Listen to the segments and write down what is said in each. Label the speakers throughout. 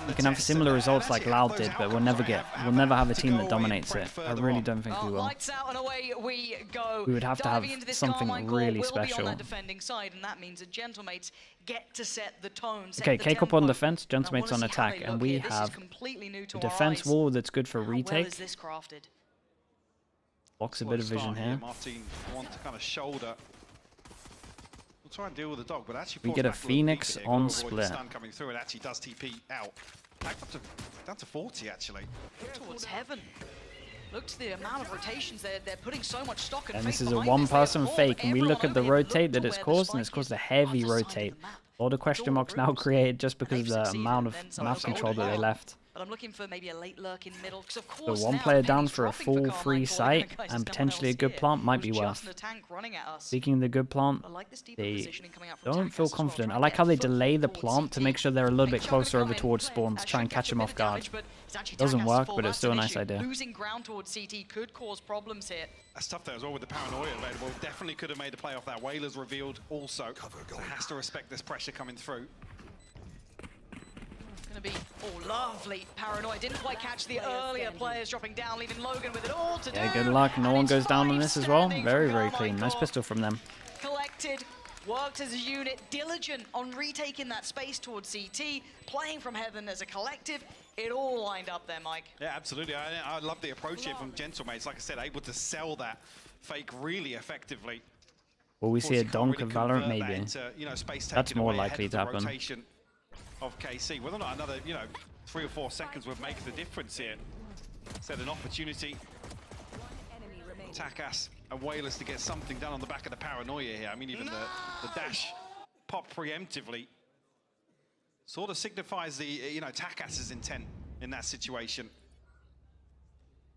Speaker 1: We can have similar results like Loud did, but we'll never have a team that dominates it. I really don't think we will.
Speaker 2: Lights out and away we go.
Speaker 1: We would have to have something really special.
Speaker 2: On that defending side, and that means that Gentlemates get to set the tone.
Speaker 1: Okay, KCorp on defense, Gentlemates on attack, and we have a defense wall that's good for retake. Blocks a bit of vision here.
Speaker 3: Martin wants to kind of shoulder. We'll try and deal with the dog, but actually
Speaker 1: we get a Phoenix on split.
Speaker 3: Stun coming through, and actually does TP out. Back up to down to 40 actually.
Speaker 2: Towards heaven. Look to the amount of rotations they're putting so much stock.
Speaker 1: And this is a one-person fake, and we look at the rotate that it's caused, and it's caused a heavy rotate. A lot of question marks now created just because of the amount of map control that they left.
Speaker 2: But I'm looking for maybe a late lurk in middle, because of course
Speaker 1: so one player down for a full free site and potentially a good plant might be worth. Speaking of the good plant, they don't feel confident. I like how they delay the plant to make sure they're a little bit closer over towards spawn to try and catch them off guard. Doesn't work, but it's still a nice idea.
Speaker 2: Losing ground towards CT could cause problems here.
Speaker 3: That's tough there as well with the paranoia available. Definitely could have made a play off that. Whaler's revealed also, so has to respect this pressure coming through.
Speaker 2: Gonna be lovely paranoia. Didn't quite catch the earlier players dropping down, leaving Logan with it all to do.
Speaker 1: Yeah, good luck. No one goes down on this as well. Very, very clean. Nice pistol from them.
Speaker 2: Collected, worked as a unit, diligent on retaking that space towards CT, playing from heaven as a collective. It all lined up there, Mike.
Speaker 3: Yeah, absolutely. I love the approach here from Gentlemates. Like I said, able to sell that fake really effectively.
Speaker 1: Will we see a donk of Valorant? Maybe.
Speaker 3: Into, you know,
Speaker 1: that's more likely to happen.
Speaker 3: Of KC, whether or not another 3 or 4 seconds would make the difference here. Said an opportunity. Takas and Whalers to get something done on the back of the paranoia here. I mean, even the dash pop preemptively sort of signifies the Takas's intent in that situation.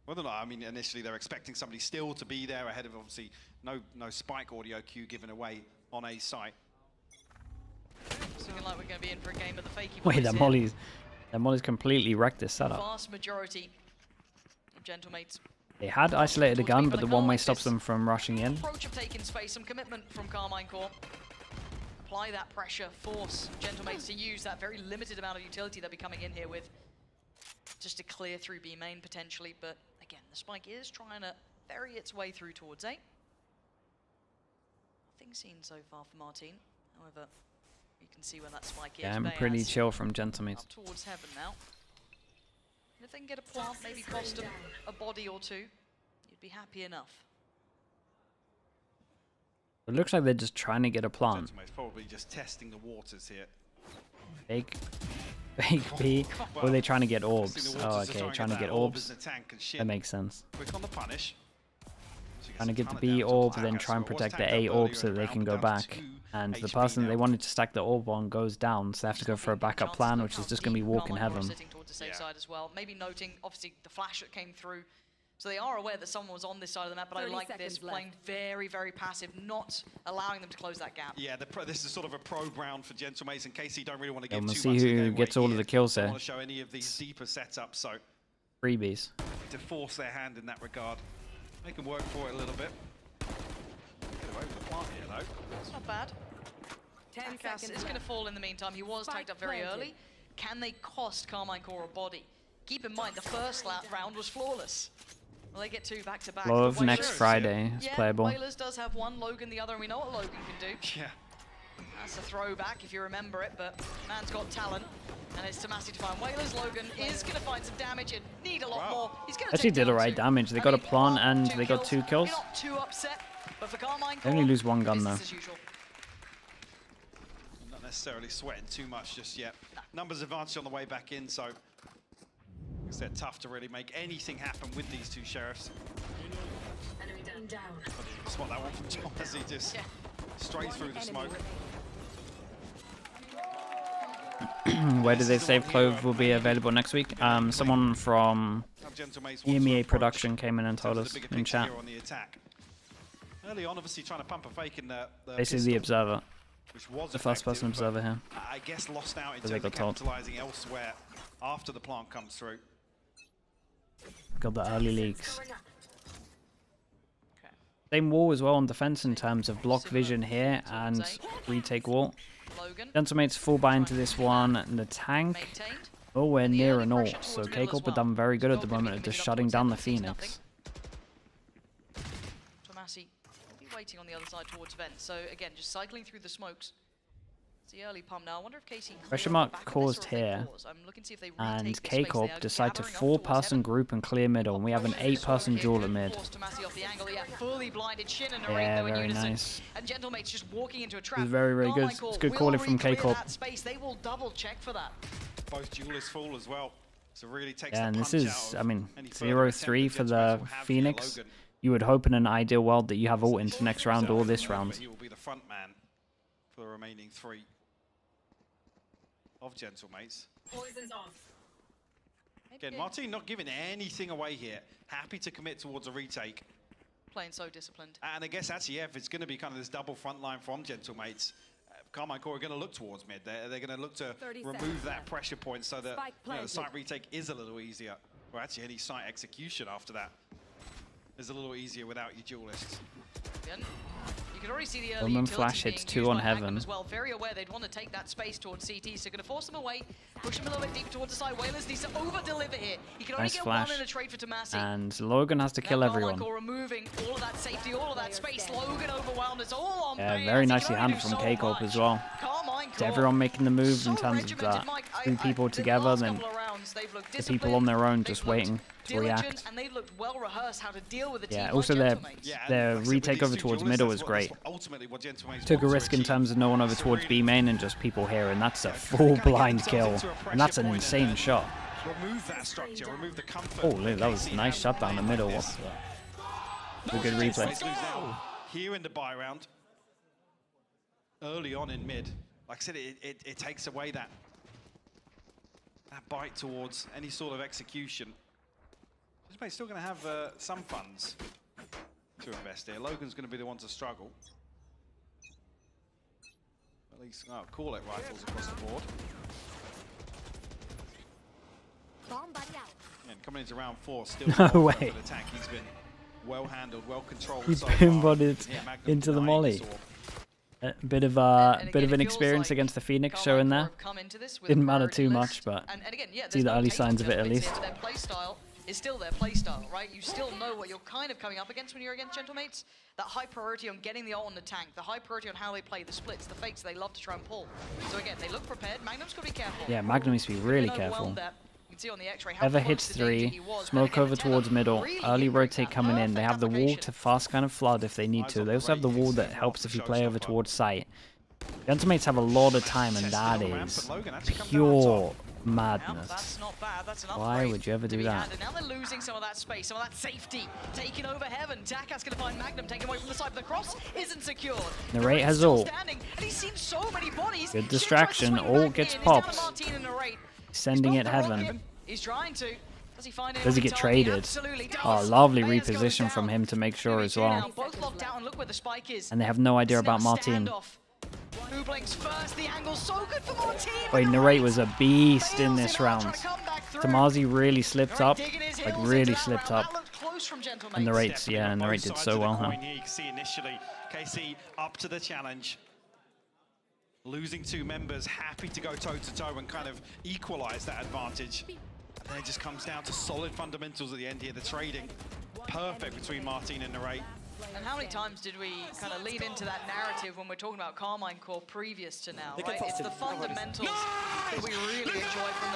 Speaker 3: Whether or not, I mean, initially they're expecting somebody still to be there ahead of obviously no spike audio cue given away on A site.
Speaker 2: It's looking like we're going to be in for a game of the fakey.
Speaker 1: Wait, that Molly's completely wrecked this setup.
Speaker 2: Vast majority of Gentlemates.
Speaker 1: They had isolated a gun, but the one-way stops them from rushing in.
Speaker 2: Approach of taking space, some commitment from Carmine Corp. Apply that pressure, force Gentlemates to use that very limited amount of utility they'll be coming in here with, just to clear through B main potentially. But again, the spike is trying to ferry its way through towards A. Nothing seen so far for Martin. However, you can see where that spike is.
Speaker 1: Yeah, I'm pretty chill from Gentlemates.
Speaker 2: Up towards heaven now. And if they can get a plant, maybe cost them a body or two, you'd be happy enough.
Speaker 1: It looks like they're just trying to get a plant.
Speaker 3: Probably just testing the waters here.
Speaker 1: Fake B. Or are they trying to get orbs? Oh, okay, trying to get orbs. That makes sense.
Speaker 3: Quick on the punish.
Speaker 1: Trying to get the B orb, then try and protect the A orb so that they can go back. And the person they wanted to stack the orb on goes down, so they have to go for a backup plan, which is just going to be walking heaven.
Speaker 2: Sitting towards the safe side as well. Maybe noting, obviously, the flash that came through. So they are aware that someone was on this side of the map, but I like this, playing very, very passive, not allowing them to close that gap.
Speaker 3: Yeah, this is sort of a probe round for Gentlemates, and KC don't really want to give too much.
Speaker 1: We'll see who gets all of the kills here.
Speaker 3: Don't want to show any of these deeper setups, so
Speaker 1: freebies.
Speaker 3: To force their hand in that regard. They can work for it a little bit. Get away with the plant here, though.
Speaker 2: That's not bad. 10 seconds is going to fall in the meantime. He was tagged up very early. Can they cost Carmine Corp a body? Keep in mind, the first round was flawless. Well, they get 2 back-to-back.
Speaker 1: Love next Friday is playable.
Speaker 2: Whalers does have one, Logan the other, and we know what Logan can do.
Speaker 3: Yeah.
Speaker 2: That's a throwback if you remember it, but man's got talent, and it's Tomasi to find Whalers. Logan is going to find some damage and need a lot more. He's going to
Speaker 1: actually did alright damage. They got a plant and they got 2 kills.
Speaker 2: Not too upset, but for Carmine Corp,
Speaker 1: they only lose 1 gun though.
Speaker 3: Not necessarily sweating too much just yet. Numbers advantage on the way back in, so they're tough to really make anything happen with these 2 sheriffs. Spot that one from Thomas, he just straight through the smoke.
Speaker 1: Where do they save Clove will be available next week? Someone from EMEA Production came in and told us in chat.
Speaker 3: Early on, obviously trying to pump a fake in the
Speaker 1: basically the observer.
Speaker 3: Which was
Speaker 1: the first person observer here.
Speaker 3: I guess lost out in terms of capitalizing elsewhere after the plant comes through.
Speaker 1: Got the early leaks. Same wall as well on defense in terms of block vision here and retake wall. Gentlemates full buy into this one. And the tank nowhere near an ult, so KCorp have done very good at the moment at just shutting down the Phoenix.
Speaker 2: Tomasi will be waiting on the other side towards vent, so again, just cycling through the smokes. It's the early pump now. I wonder if KC
Speaker 1: Pressure mark caused here, and KCorp decide to 4-person group and clear middle, and we have an 8-person duel at mid. Yeah, very nice.
Speaker 2: And Gentlemate's just walking into a trap.
Speaker 1: It was very, very good. It's good calling from KCorp.
Speaker 2: They will double check for that.
Speaker 3: Both duelists fall as well. So really takes
Speaker 1: Yeah, and
Speaker 3: the
Speaker 1: this
Speaker 3: punch
Speaker 1: is,
Speaker 3: out
Speaker 1: I mean,
Speaker 3: any further attempt
Speaker 1: 0-3
Speaker 3: that
Speaker 1: for
Speaker 3: Gentlemates
Speaker 1: the
Speaker 3: will have
Speaker 1: Phoenix.
Speaker 3: here. Logan
Speaker 1: You would hope in an ideal world that you have ult into next round or this round.
Speaker 3: He will be the front man for the remaining 3 of Gentlemates. Again, Martin not giving anything away here. Happy to commit towards a retake.
Speaker 2: Playing so disciplined.
Speaker 3: And I guess actually, yeah, if it's going to be kind of this double front line from Gentlemates, Carmine Corp are going to look towards mid. They're going to look to remove that pressure point so that the site retake is a little easier. Or actually, any site execution after that is a little easier without your duelists.
Speaker 2: You can already see the early
Speaker 1: Omen flash hits 2 on heaven.
Speaker 2: As well. Very aware they'd want to take that space towards CT, so going to force them away, push them a little bit deeper towards the side. Whalers needs to over-deliver here. He can only
Speaker 1: Nice
Speaker 2: get
Speaker 1: flash.
Speaker 2: 1 in a trade for Tomasi.
Speaker 1: And Logan has to kill everyone.
Speaker 2: Removing all of that safety, all of that space. Logan overwhelmed. It's all on
Speaker 1: Yeah, very nicely handled from KCorp as well. To everyone making the move in terms of that 2 people together, then the people on their own just waiting to react.
Speaker 2: And they've looked well rehearsed how to deal with the
Speaker 1: Yeah,
Speaker 2: team
Speaker 1: also
Speaker 2: like
Speaker 1: their retake over towards middle was great. Took a risk in terms of no one over towards B main and just people here, and that's a full blind kill. And that's an insane shot.
Speaker 3: Remove that structure, remove the comfort.
Speaker 1: Oh, look, that was a nice shot down the middle. What's a good replay.
Speaker 3: Here in the buy round, early on in mid, like I said, it takes away that bite towards any sort of execution. He's still going to have some funds to invest here. Logan's going to be the one to struggle. At least, call it rifles across the board. And coming into round 4, still
Speaker 1: No way.
Speaker 3: for the tank. He's been well handled, well controlled.
Speaker 1: He
Speaker 3: so
Speaker 1: pinbotted
Speaker 3: far.
Speaker 1: into the molly. A bit of an experience against the Phoenix showing there. Didn't matter too much, but see the early signs of it at least.
Speaker 2: Their play style is still their play style, right? You still know what you're kind of coming up against when you're against Gentlemates. That high priority on getting the ult on the tank, the high priority on how they play the splits, the fakes they love to try and pull. So again, they look prepared. Magnum's got to be careful.
Speaker 1: Yeah, Magnum needs to be really careful.
Speaker 2: You can see on the X-ray how
Speaker 1: Ever hits 3, smoke over towards middle, early rotate coming in. They have the wall to fast kind of flood if they need to. They also have the wall that helps if you play over towards site. Gentlemates have a lot of time, and that is pure madness.
Speaker 2: That's not bad. That's an
Speaker 1: Why would you ever do that?
Speaker 2: And now they're losing some of that space, some of that safety. Taking over heaven. Takas going to find Magnum, taken away from the side, but the cross isn't secured.
Speaker 1: Narrate has ult.
Speaker 2: And he's seen so many bodies.
Speaker 1: Good distraction. Ult gets popped. Sending it heaven.
Speaker 2: He's trying to. Does he find it?
Speaker 1: Does he get traded? Oh, lovely reposition from him to make sure as well. And they have no idea about Martin.
Speaker 2: Who blinks first? The angle's so good for Martin.
Speaker 1: Wait, Narrate was a beast in this round. Tomasi really slipped up, like really slipped up. And Narrate, yeah, Narrate did so well, huh?
Speaker 3: You can see initially, KC up to the challenge. Losing 2 members, happy to go toe-to-toe and kind of equalize that advantage. And then it just comes down to solid fundamentals at the end here. The trading, perfect between Martin and Narrate.
Speaker 2: And how many times did we kind of lean into that narrative when we're talking about Carmine Corp previous to now, right? It's the fundamentals that we really enjoy from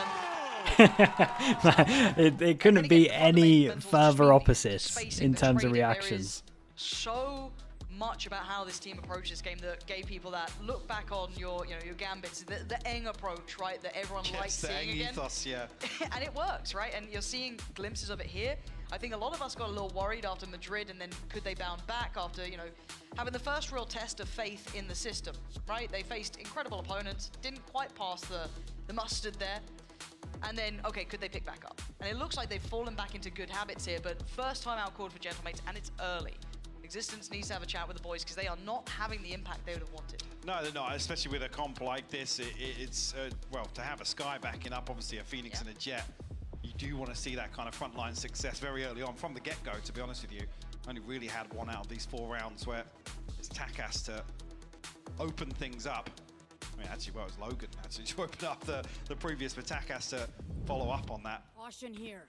Speaker 2: them.
Speaker 1: it couldn't be any further opposite in terms of reactions.
Speaker 2: So much about how this team approached this game that gave people that look back on your gambits, the Eng approach, right? That everyone likes seeing again.
Speaker 3: Ethos, yeah.
Speaker 2: And it works, right? And you're seeing glimpses of it here. I think a lot of us got a little worried after Madrid, and then could they bounce back after, having the first real test of faith in the system, right? They faced incredible opponents, didn't quite pass the mustard there. And then, okay, could they pick back up? And it looks like they've fallen back into good habits here, but first time out called for Gentlemates, and it's early. Existence needs to have a chat with the boys because they are not having the impact they would have wanted.
Speaker 3: No, they're not, especially with a comp like this. It's well, to have a Sky backing up, obviously a Phoenix and a Jet. You do want to see that kind of frontline success very early on from the get-go, to be honest with you. Only really had 1 out of these 4 rounds where it's Takas to open things up. I mean, actually, well, it was Logan actually to open up the previous, but Takas to follow up on that.
Speaker 4: Caution here.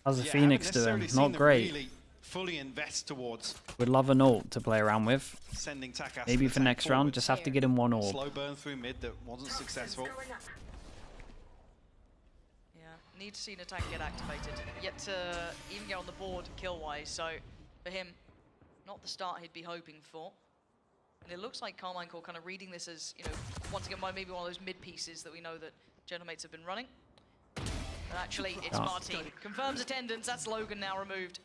Speaker 1: How's the Phoenix doing? Not great.
Speaker 3: Really fully invest towards
Speaker 1: Would love an ult to play around with.
Speaker 3: sending Takas
Speaker 1: Maybe for next round, just have to get him one orb.
Speaker 3: Slow burn through mid that wasn't successful.
Speaker 2: Yeah, need to see an attack get activated. Yet to even get on the board kill-wise, so for him, not the start he'd be hoping for. And it looks like Carmine Corp kind of reading this as, you know, once again, maybe one of those mid-pieces that we know that Gentlemates have been running. But actually, it's Martin. Confirms attendance, that's Logan now removed.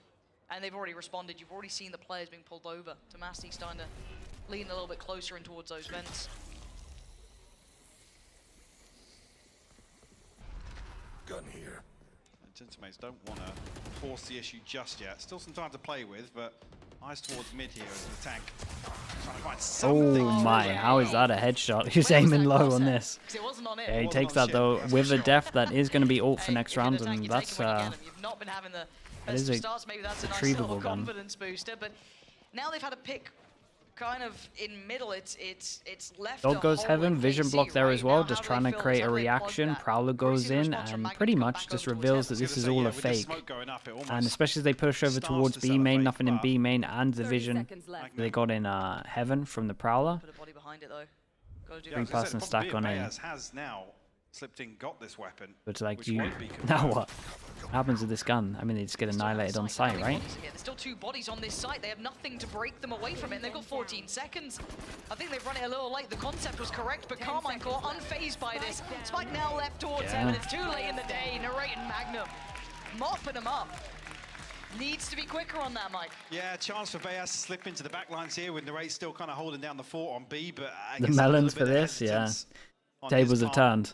Speaker 2: And they've already responded. You've already seen the players being pulled over. Tomasi starting to lean a little bit closer in towards those vents.
Speaker 5: Gun here.
Speaker 3: Gentlemates don't want to force the issue just yet. Still some time to play with, but eyes towards mid here as the tank. Trying to find something.
Speaker 1: Oh my, how is that a headshot? He's aiming low on this.
Speaker 2: It wasn't on it.
Speaker 1: Yeah, he takes that though with a def that is going to be ult for next round, and that's
Speaker 2: You've not been having the best of starts. Maybe that's a nice little confidence booster, but now they've had a pick kind of in middle. It's left.
Speaker 1: Dog goes heaven, vision block there as well, just trying to create a reaction. Prowler goes in and pretty much just reveals that this is all a fake. And especially as they push over towards B main, nothing in B main, and the vision they got in heaven from the Prowler.
Speaker 2: Put a body behind it though.
Speaker 1: 3-person stack on A.
Speaker 3: Has now slipped in, got this weapon.
Speaker 1: But like, now what? What happens with this gun? I mean, they just get annihilated on sight, right?
Speaker 2: There's still 2 bodies on this site. They have nothing to break them away from it. And they've got 14 seconds. I think they've run it a little late. The concept was correct, but Carmine Corp unfazed by this. Spike now left towards him, and it's too late in the day. Narrate and Magnum mopping them up. Needs to be quicker on that, Mike.
Speaker 3: Yeah, chance for Bayas to slip into the back lines here with Narrate still kind of holding down the fort on B, but
Speaker 1: the melons for this, yeah. Tables have turned.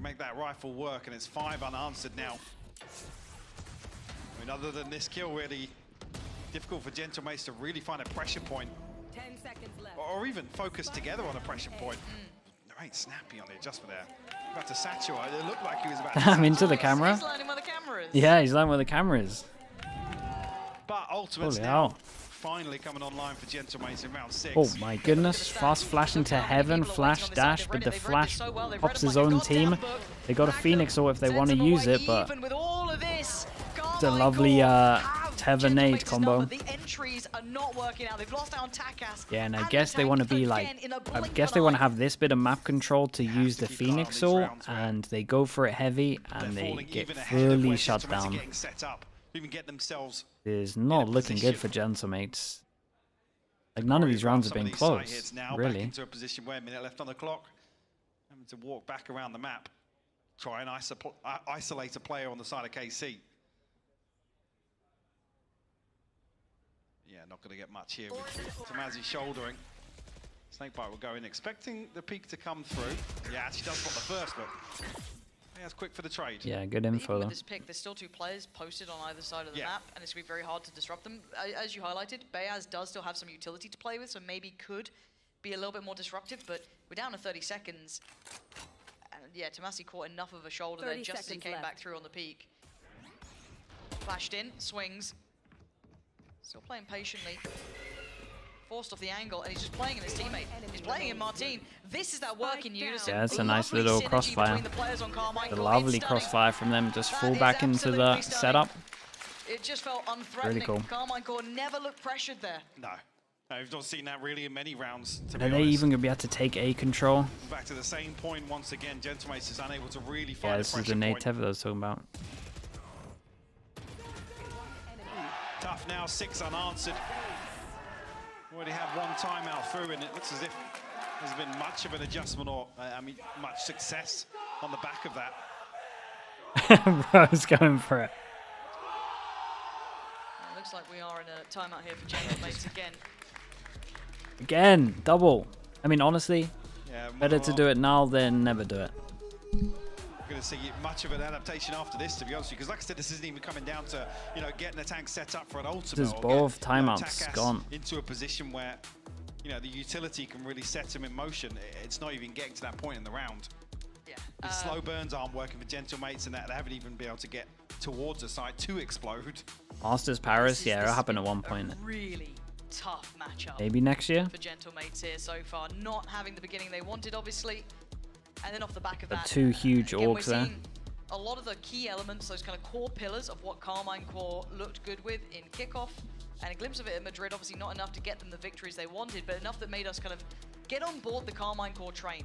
Speaker 3: Make that rifle work, and it's 5 unanswered now. I mean, other than this kill, really difficult for Gentlemates to really find a pressure point.
Speaker 4: 10 seconds left.
Speaker 3: Or even focus together on a pressure point. Right, snappy on the adjustment there. About to saturate. It looked like he was about to
Speaker 1: I'm into the camera.
Speaker 2: He's learning where the camera is.
Speaker 1: Yeah, he's learning where the camera is.
Speaker 3: But Ultimate's now finally coming online for Gentlemates in round 6.
Speaker 1: Oh my goodness, fast flashing to heaven, flash dash, but the flash pops his own team. They got a Phoenix or if they want to use it, but it's a lovely Tether nade combo. Yeah, and I guess they want to be like, I guess they want to have this bit of map control to use the Phoenix ult, and they go for it heavy, and they get fully shut down.
Speaker 3: Even get themselves.
Speaker 1: Is not looking good for Gentlemates. Like, none of these rounds have been close, really.
Speaker 3: Back into a position where a minute left on the clock. Having to walk back around the map. Try and isolate a player on the side of KC. Yeah, not going to get much here with Tomasi shouldering. Snakebite will go in, expecting the peak to come through. Yeah, she does spot the first, but yeah, it's quick for the trade.
Speaker 1: Yeah, good info.
Speaker 2: With this pick, there's still 2 players posted on either side of the map, and it's going to be very hard to disrupt them. As you highlighted, Bayaz does still have some utility to play with, so maybe could be a little bit more disruptive, but we're down to 30 seconds. And yeah, Tomasi caught enough of a shoulder there just as he came back through on the peak. Flashed in, swings. Still playing patiently. Forced off the angle, and he's just playing in his teammate. He's playing in Martin. This is that work in unison.
Speaker 1: Yeah, it's a nice little crossfire. The lovely crossfire from them, just fall back into the setup.
Speaker 2: It just felt unthreatening.
Speaker 1: Really cool.
Speaker 2: Carmine Corp never looked pressured there.
Speaker 3: No. We've not seen that really in many rounds.
Speaker 1: Are they even going to be able to take A control?
Speaker 3: Back to the same point once again. Gentlemates is unable to really find a pressure point.
Speaker 1: Yeah, this is the nade tether I was talking about.
Speaker 3: Tough now, 6 unanswered. Already had 1 timeout through, and it looks as if there's been much of an adjustment or, I mean, much success on the back of that.
Speaker 1: Bro's going for it.
Speaker 2: It looks like we are in a timeout here for Gentlemates again.
Speaker 1: Again, double. I mean, honestly,
Speaker 3: yeah,
Speaker 1: better to do it now than never do it.
Speaker 3: We're going to see much of an adaptation after this, to be honest with you, because like I said, this isn't even coming down to, you know, getting the tank set up for an ultimate.
Speaker 1: There's both timeouts gone.
Speaker 3: Into a position where, you know, the utility can really set him in motion. It's not even getting to that point in the round.
Speaker 2: Yeah.
Speaker 3: The slow burns aren't working for Gentlemates, and that they haven't even been able to get towards the site to explode.
Speaker 1: Masters Paris, yeah, it happened at one point.
Speaker 2: Really tough matchup.
Speaker 1: Maybe next year.
Speaker 2: For Gentlemates here so far, not having the beginning they wanted, obviously. And then off the back of that,
Speaker 1: two huge
Speaker 2: again, we're
Speaker 1: orcs there.
Speaker 2: seeing a lot of the key elements, those kind of core pillars of what Carmine Corp looked good with in kickoff, and a glimpse of it at Madrid. Obviously not enough to get them the victories they wanted, but enough that made us kind of get on board the Carmine Corp train,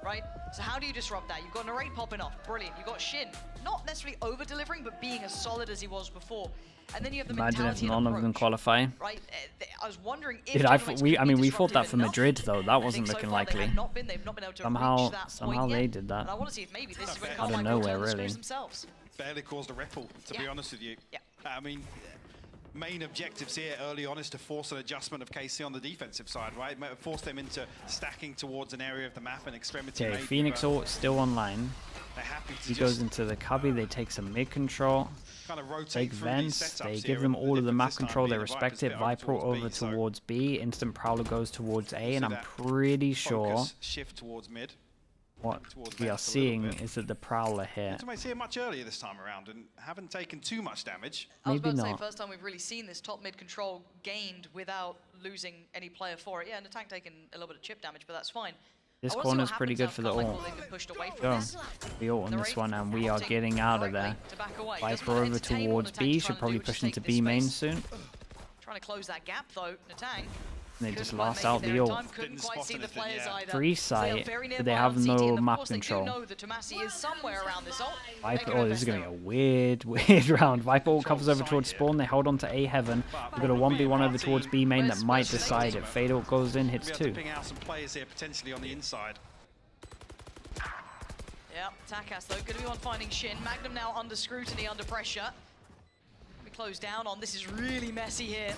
Speaker 2: right? So how do you disrupt that? You've got Narrate popping off, brilliant. You've got Shin, not necessarily over-delivering, but being as solid as he was before. And then you have the
Speaker 1: Imagine if
Speaker 2: mentality
Speaker 1: none
Speaker 2: and
Speaker 1: of them
Speaker 2: approach,
Speaker 1: qualify.
Speaker 2: right? I was wondering if
Speaker 1: Dude, I mean, we thought that for Madrid though. That
Speaker 2: I
Speaker 1: wasn't
Speaker 2: think so
Speaker 1: looking
Speaker 2: far they
Speaker 1: likely.
Speaker 2: have not been. They've not been able to reach that
Speaker 1: Somehow
Speaker 2: point
Speaker 1: they
Speaker 2: yet.
Speaker 1: did that.
Speaker 2: And I want to see if maybe this is when
Speaker 3: Out of
Speaker 2: Carmine
Speaker 1: nowhere,
Speaker 2: Corp turn the screws
Speaker 1: really.
Speaker 2: themselves.
Speaker 3: Barely caused a ripple, to be honest with you.
Speaker 2: Yeah.
Speaker 3: I mean, main objectives here early on is to force an adjustment of KC on the defensive side, right? Force them into stacking towards an area of the map and extremity.
Speaker 1: Okay, Phoenix ult still online.
Speaker 3: They're happy to
Speaker 1: He goes into the cubby, they take some mid control.
Speaker 3: kind of rotate
Speaker 1: Take
Speaker 3: through these
Speaker 1: vents,
Speaker 3: setups
Speaker 1: they
Speaker 3: here,
Speaker 1: give them
Speaker 3: and
Speaker 1: all of the
Speaker 3: difference
Speaker 1: map
Speaker 3: this time
Speaker 1: control, they
Speaker 3: being the
Speaker 1: respect
Speaker 3: Viper's
Speaker 1: it.
Speaker 3: bit
Speaker 1: Viper
Speaker 3: towards
Speaker 1: over
Speaker 3: B, so
Speaker 1: towards B, instant Prowler goes towards A, and I'm
Speaker 3: that
Speaker 1: pretty sure
Speaker 3: focus, shift towards mid.
Speaker 1: what
Speaker 3: towards
Speaker 1: we are
Speaker 3: vents a little
Speaker 1: seeing
Speaker 3: bit.
Speaker 1: is that the Prowler here,
Speaker 3: You might see it much earlier this time around and haven't taken too much damage.
Speaker 2: I was
Speaker 1: maybe
Speaker 2: about to say,
Speaker 1: not.
Speaker 2: first time we've really seen this top mid control gained without losing any player for it. Yeah, and the tank taking a little bit of chip damage, but that's fine.
Speaker 1: This
Speaker 2: I wanna see
Speaker 1: corner's
Speaker 2: what
Speaker 1: pretty
Speaker 2: happens
Speaker 1: good
Speaker 2: now
Speaker 1: for the
Speaker 2: Carmine
Speaker 1: ult.
Speaker 2: Corp. They've been pushed away from
Speaker 1: Go.
Speaker 2: this.
Speaker 1: We ult on this one, and we are getting out of there.
Speaker 2: To back away. Doesn't
Speaker 1: Viper
Speaker 2: wanna
Speaker 1: over
Speaker 2: entertain what
Speaker 1: towards
Speaker 2: Natang's
Speaker 1: B,
Speaker 2: trying
Speaker 1: should
Speaker 2: to
Speaker 1: probably
Speaker 2: do,
Speaker 1: push
Speaker 2: just
Speaker 1: into
Speaker 2: take
Speaker 1: B
Speaker 2: this
Speaker 1: main
Speaker 2: space.
Speaker 1: soon.
Speaker 2: Trying to close that gap though, Natang.
Speaker 1: And they
Speaker 2: Couldn't
Speaker 1: just
Speaker 2: quite
Speaker 1: last
Speaker 2: make
Speaker 1: out
Speaker 2: it there
Speaker 1: the
Speaker 2: in
Speaker 1: ult.
Speaker 2: time, couldn't
Speaker 3: Didn't
Speaker 2: quite
Speaker 3: spot
Speaker 2: see the
Speaker 3: anything,
Speaker 2: players
Speaker 3: yeah.
Speaker 2: either.
Speaker 1: Free
Speaker 2: So they are
Speaker 1: sight,
Speaker 2: very
Speaker 1: but
Speaker 2: nearby
Speaker 1: they have
Speaker 2: on CT,
Speaker 1: no
Speaker 2: and of
Speaker 1: map
Speaker 2: course they
Speaker 1: control.
Speaker 2: do know that Tomasi is somewhere around this ult.
Speaker 1: Viper, oh, this is going to be a weird round. Viper ult covers over towards spawn, they hold on to A heaven. We've got a 1v1 over towards B main that might decide it. Fade ult goes in, hits
Speaker 3: Be able to
Speaker 1: 2.
Speaker 3: ping out some players here potentially on the inside.
Speaker 2: Yeah, Takas though, going to be on finding Shin. Magnum now under scrutiny, under pressure. We close down on, this is really messy here.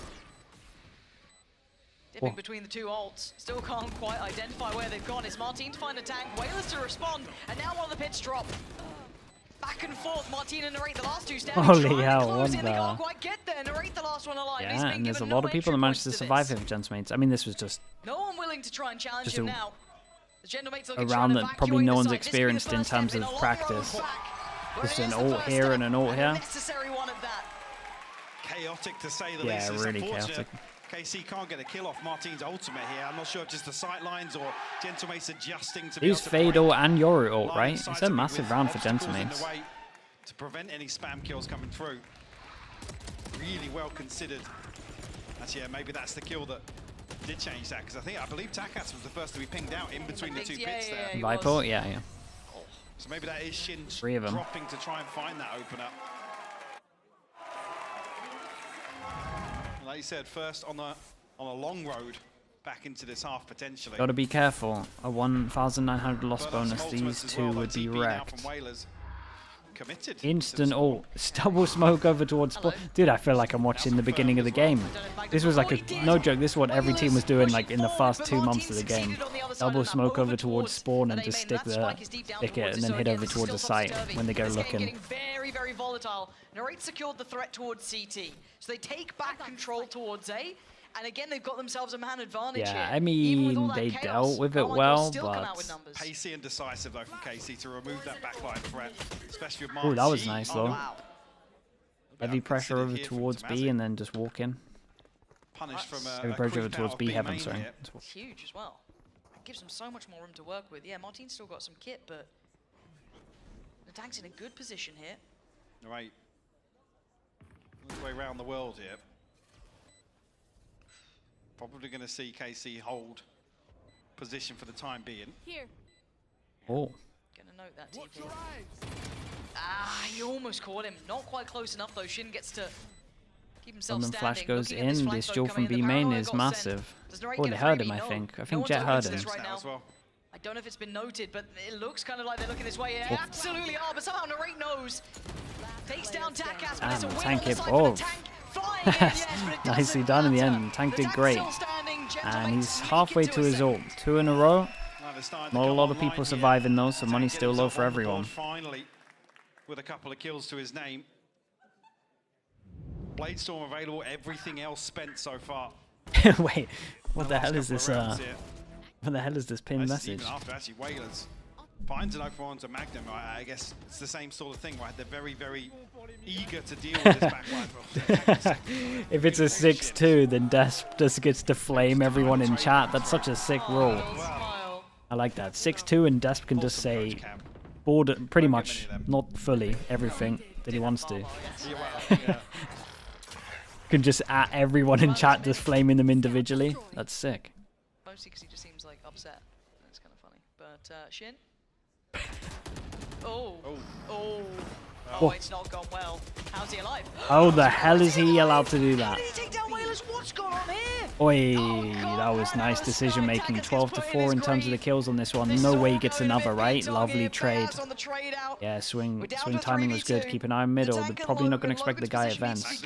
Speaker 2: Dipping between the two ults, still can't quite identify where they've gone. It's Martin to find a tank, Whalers to respond, and now one of the pits drop. Back and forth, Martin and Narrate, the last two standing.
Speaker 1: Holy
Speaker 2: trying to
Speaker 1: hell,
Speaker 2: close
Speaker 1: what
Speaker 2: in, they can't
Speaker 1: the-
Speaker 2: quite get there. Narrate the last one alive. He's
Speaker 1: Yeah,
Speaker 2: been
Speaker 1: and there's a
Speaker 2: given
Speaker 1: lot
Speaker 2: no
Speaker 1: of people that
Speaker 2: entry
Speaker 1: managed to
Speaker 2: points
Speaker 1: survive
Speaker 2: this.
Speaker 1: here for Gentmates. I mean, this was just
Speaker 2: No one willing to try and challenge
Speaker 1: Just
Speaker 2: him
Speaker 1: a-
Speaker 2: now. The Gentmates
Speaker 1: a
Speaker 2: looking to
Speaker 1: round
Speaker 2: try and
Speaker 1: that probably
Speaker 2: evacuate
Speaker 1: no
Speaker 2: the
Speaker 1: one's
Speaker 2: site. This could be the
Speaker 1: experienced in
Speaker 2: first
Speaker 1: terms
Speaker 2: step in
Speaker 1: of
Speaker 2: a long
Speaker 1: practice.
Speaker 2: road back. But
Speaker 1: Just
Speaker 2: it
Speaker 1: an
Speaker 2: is the
Speaker 1: ult
Speaker 2: first
Speaker 1: here
Speaker 2: step,
Speaker 1: and an ult
Speaker 2: a
Speaker 1: here.
Speaker 2: necessary one at that.
Speaker 3: Chaotic to say the
Speaker 1: Yeah,
Speaker 3: least. It's
Speaker 1: really
Speaker 3: unfortunate
Speaker 1: chaotic.
Speaker 3: KC can't get a kill off Martin's ultimate here. I'm not sure if just the sight lines or Gentlemates adjusting to be able
Speaker 1: use
Speaker 3: to
Speaker 1: Fade
Speaker 3: break
Speaker 1: ult and Yoru ult,
Speaker 3: line
Speaker 1: right?
Speaker 3: of sight
Speaker 1: It's a
Speaker 3: to be
Speaker 1: massive
Speaker 3: with
Speaker 1: round for
Speaker 3: obstacles in
Speaker 1: Gentmates.
Speaker 3: the way to prevent any spam kills coming through. Really well considered. Actually, yeah, maybe that's the kill that did change that, because I believe Takas was the first to be pinged out in between the two pits there.
Speaker 2: he
Speaker 1: Viper
Speaker 2: was.
Speaker 1: ult, yeah.
Speaker 3: So maybe that is Shin
Speaker 1: 3 of 'em.
Speaker 3: dropping to try and find that opener. Like you said, first on a long road back into this half potentially.
Speaker 1: Gotta be careful. A 1,900 loss
Speaker 3: But
Speaker 1: bonus,
Speaker 3: some
Speaker 1: these
Speaker 3: ultimates as
Speaker 1: two
Speaker 3: well,
Speaker 1: would
Speaker 3: like
Speaker 1: be
Speaker 3: TP now
Speaker 1: wrecked.
Speaker 3: from Whalers. Committed.
Speaker 1: Instant ult. Double smoke over towards spawn. Dude, I feel like I'm watching the beginning of the game. This was like a, no joke, this is what every team was doing like in the first 2 months of the game. Double smoke over towards spawn and just stick it and then hit over towards the site when they go looking.
Speaker 2: Getting very, very volatile. Narrate secured the threat towards CT. So they take back control towards A. And again, they've got themselves a man advantage here.
Speaker 1: Yeah, I
Speaker 2: Even with all
Speaker 1: mean,
Speaker 2: that
Speaker 1: they
Speaker 2: chaos,
Speaker 1: dealt with it
Speaker 2: Carmine Corp
Speaker 1: well,
Speaker 2: still come out with
Speaker 1: but...
Speaker 2: numbers.
Speaker 3: Pacey and decisive though from KC to remove that backline threat, especially with
Speaker 1: Oh, that was
Speaker 3: Martin.
Speaker 1: nice,
Speaker 3: Oh,
Speaker 1: though.
Speaker 3: no.
Speaker 2: Wow.
Speaker 1: Heavy pressure
Speaker 3: Considered
Speaker 1: over
Speaker 3: here from
Speaker 1: towards B
Speaker 3: Tomasi.
Speaker 1: and then just walk in.
Speaker 3: Punished from
Speaker 1: Heavy
Speaker 3: a
Speaker 1: pressure over
Speaker 3: creep
Speaker 1: towards
Speaker 3: out of
Speaker 1: B heaven,
Speaker 3: main
Speaker 1: sorry.
Speaker 3: here.
Speaker 2: It's huge as well. It gives them so much more room to work with. Yeah, Martin's still got some kit, but the tank's in a good position here.
Speaker 3: Right. All the way around the world here. Probably going to see KC hold position for the time being.
Speaker 4: Here.
Speaker 1: Oh.
Speaker 2: Gonna note that TP. Ah, he almost caught him. Not quite close enough though. Shin gets to keep himself
Speaker 1: And then
Speaker 2: standing.
Speaker 1: flash goes
Speaker 2: Looking at
Speaker 1: in,
Speaker 2: flank
Speaker 1: this
Speaker 2: though
Speaker 1: duel
Speaker 2: coming
Speaker 1: from
Speaker 2: in, the
Speaker 1: B main
Speaker 2: paranoia
Speaker 1: is
Speaker 2: got
Speaker 1: massive.
Speaker 2: sent. Does Narrate
Speaker 1: Oh,
Speaker 2: get
Speaker 1: they
Speaker 2: a
Speaker 1: heard
Speaker 2: 3v?
Speaker 1: him, I
Speaker 2: No.
Speaker 1: think. I
Speaker 2: No
Speaker 1: think
Speaker 2: one's
Speaker 1: Jet
Speaker 2: open
Speaker 1: heard
Speaker 2: to
Speaker 1: him.
Speaker 2: this right
Speaker 3: Now
Speaker 2: now.
Speaker 3: as well.
Speaker 2: I don't know if it's been noted, but it looks kind of like they're looking this way. It absolutely are, but somehow Narrate knows. Takes down Takas, but it's a win on
Speaker 1: tank
Speaker 2: the
Speaker 1: hit
Speaker 2: side for the
Speaker 1: both.
Speaker 2: tank. Flying in, yes, but it
Speaker 1: Nicely
Speaker 2: doesn't
Speaker 1: done in the
Speaker 2: matter.
Speaker 1: end. Tank
Speaker 2: The
Speaker 1: did
Speaker 2: tank's
Speaker 1: great.
Speaker 2: still standing.
Speaker 1: And
Speaker 2: Gentlemen
Speaker 1: he's
Speaker 2: make it
Speaker 1: halfway
Speaker 2: to
Speaker 1: to
Speaker 2: a
Speaker 1: his
Speaker 2: set.
Speaker 1: ult. 2 in a row.
Speaker 3: Now they're starting to
Speaker 1: Not a
Speaker 3: come
Speaker 1: lot of
Speaker 3: online
Speaker 1: people
Speaker 3: here.
Speaker 1: surviving those, so
Speaker 3: Tank
Speaker 1: money's
Speaker 3: getting
Speaker 1: still low
Speaker 3: himself
Speaker 1: for
Speaker 3: on the board
Speaker 1: everyone.
Speaker 3: Finally, with a couple of kills to his name. Bladestorm available, everything else spent so far.
Speaker 1: Wait, what the hell is this?
Speaker 3: Couple of rounds here.
Speaker 1: What the hell is this pinned
Speaker 3: This is
Speaker 1: message?
Speaker 3: even after actually Whalers finds an open one to Magnum. I guess it's the same sort of thing, right? They're very, very eager to deal with this backline.
Speaker 1: If it's a 6-2, then Des just gets to flame everyone in chat. That's such a sick rule.
Speaker 2: Smile.
Speaker 1: I like that. 6-2 and Desp can just say border, pretty much, not fully, everything that he wants to. Can just at everyone in chat just flaming them individually. That's sick.
Speaker 2: Mostly because he just seems like upset. That's kind of funny. But Shin. Oh, it's not gone well. How's he alive?
Speaker 1: How the hell is he allowed to do that?
Speaker 2: How did he take down Whalers? What's going on here?
Speaker 1: Oi, that was nice decision making. 12-4 in terms of the kills on this one. No way he gets another, right? Lovely trade. Yeah, swing timing was good. Keep an eye on middle. They're probably not going to expect the guy at vents.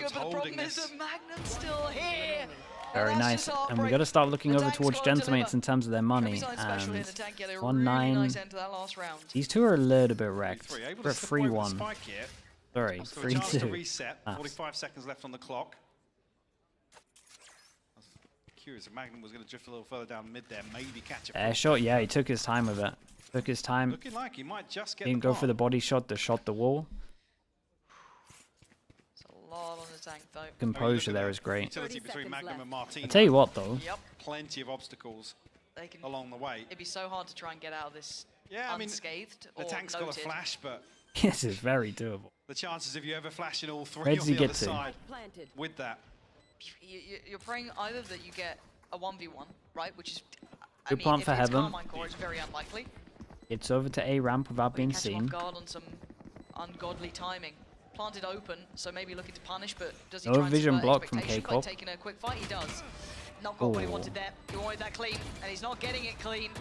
Speaker 1: Very nice. And we got to start looking over towards Gentleman's in terms of their money. And 1-9. These two are a little bit wrecked. We're at 3-1. Sorry, 3-2.
Speaker 3: 45 seconds left on the clock. Curious if Magnum was going to drift a little further down mid there, maybe catch a
Speaker 1: shot. Yeah, he took his time with it. Took his time.
Speaker 3: Looking like he might just get
Speaker 1: didn't go for the body shot, the shot the wall.
Speaker 2: On the tank, though.
Speaker 1: Composure there is great.
Speaker 3: Between Magnum and Martino.
Speaker 1: I tell you what, though.
Speaker 2: Yep.
Speaker 3: Plenty of obstacles along the way.
Speaker 2: It'd be so hard to try and get out of this unscathed.
Speaker 3: The tank's got a flash, but
Speaker 1: this is very doable.
Speaker 3: The chances of you ever flashing all three
Speaker 1: Where does he
Speaker 3: on the
Speaker 1: get
Speaker 3: other
Speaker 1: to?
Speaker 3: side with that.
Speaker 2: You're praying either that you get a 1v1, right? Which is
Speaker 1: good plant for Heaven.
Speaker 2: Carmine Corp, it's very unlikely.
Speaker 1: It's over to A ramp without being
Speaker 2: catch him
Speaker 1: seen.
Speaker 2: off guard on some ungodly timing. Planted open, so maybe looking to punish, but does he
Speaker 1: No
Speaker 2: try and
Speaker 1: vision
Speaker 2: subvert
Speaker 1: block from
Speaker 2: expectations by
Speaker 1: KCorp.
Speaker 2: taking a quick fight? He does. Not got what he wanted there. He wanted that clean, and he's not getting it clean.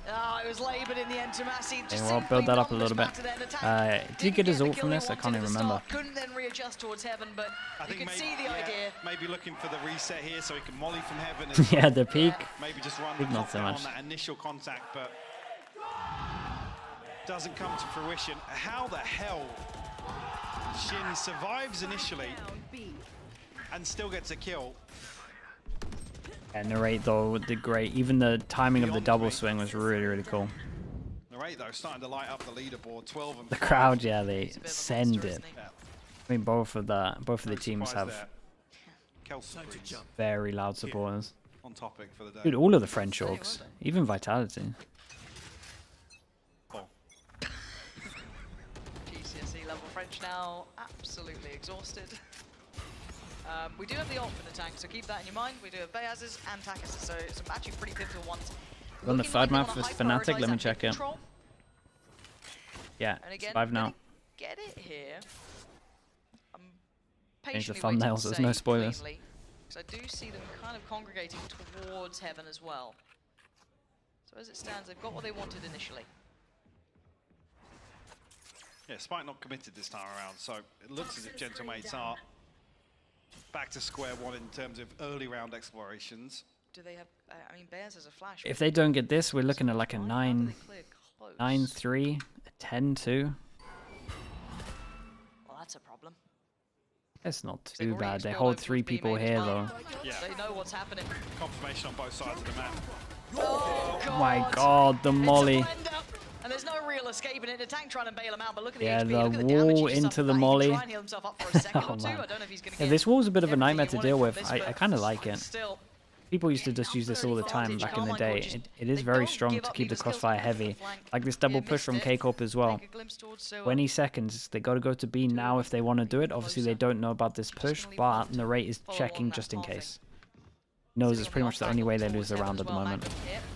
Speaker 2: It was laboured in the end. Tomasi just
Speaker 1: We'll build that up a little bit. Did he get his ult from this? I can't even remember.
Speaker 2: Couldn't then readjust towards Heaven, but you can see the idea.
Speaker 3: Maybe looking for the reset here so he can molly from Heaven. And
Speaker 1: yeah, the peak.
Speaker 3: Maybe just run the
Speaker 1: not so much.
Speaker 3: on that initial contact, but doesn't come to fruition. How the hell Shin survives initially and still gets a kill?
Speaker 1: And Narrate though did great. Even the timing of the double swing was really, really cool.
Speaker 3: Narrate though starting to light up the leaderboard. 12 and
Speaker 1: the crowd, yeah, they send it. I mean, both of the teams have very loud supporters.
Speaker 3: On topic for the day.
Speaker 1: Dude, all of the French orcs, even Vitality.
Speaker 2: GCSE level French now, absolutely exhausted. We do have the ult for the tank, so keep that in your mind. We do have Bayaz's and Takis, so some actually pretty pivotal ones.
Speaker 1: On the third map with Fnatic, let me check it. Yeah, it's 5 now.
Speaker 2: Get it here.
Speaker 1: Change the thumbnails, there's no spoilers.
Speaker 2: Because I do see them kind of congregating towards Heaven as well. So as it stands, they've got what they wanted initially.
Speaker 3: Yeah, Spike not committed this time around, so it looks as if Gentlemates are back to square one in terms of early round explorations.
Speaker 2: Do they have? I mean, Bears has a flash.
Speaker 1: If they don't get this, we're looking at like a 9-3, a 10-2.
Speaker 2: Well, that's a problem.
Speaker 1: It's not too bad. They hold 3 people here though.
Speaker 2: Yeah. They know what's happening.
Speaker 3: Confirmation on both sides of the map.
Speaker 2: Oh
Speaker 1: my God, the molly.
Speaker 2: And there's no real escape in it. The tank trying to bail him out, but look at the
Speaker 1: yeah,
Speaker 2: HP,
Speaker 1: the
Speaker 2: look at the damage
Speaker 1: wall into the molly. Yeah, this wall's a bit of a nightmare to deal with. I kind of like it. People used to just use this all the time back in the day. It is very strong to keep the crossfire heavy. Like this double push from KCorp as well. 20 seconds. They got to go to B now if they want to do it. Obviously, they don't know about this push, but Narrate is checking just in case. Knows it's pretty much the only way they lose the round at the moment.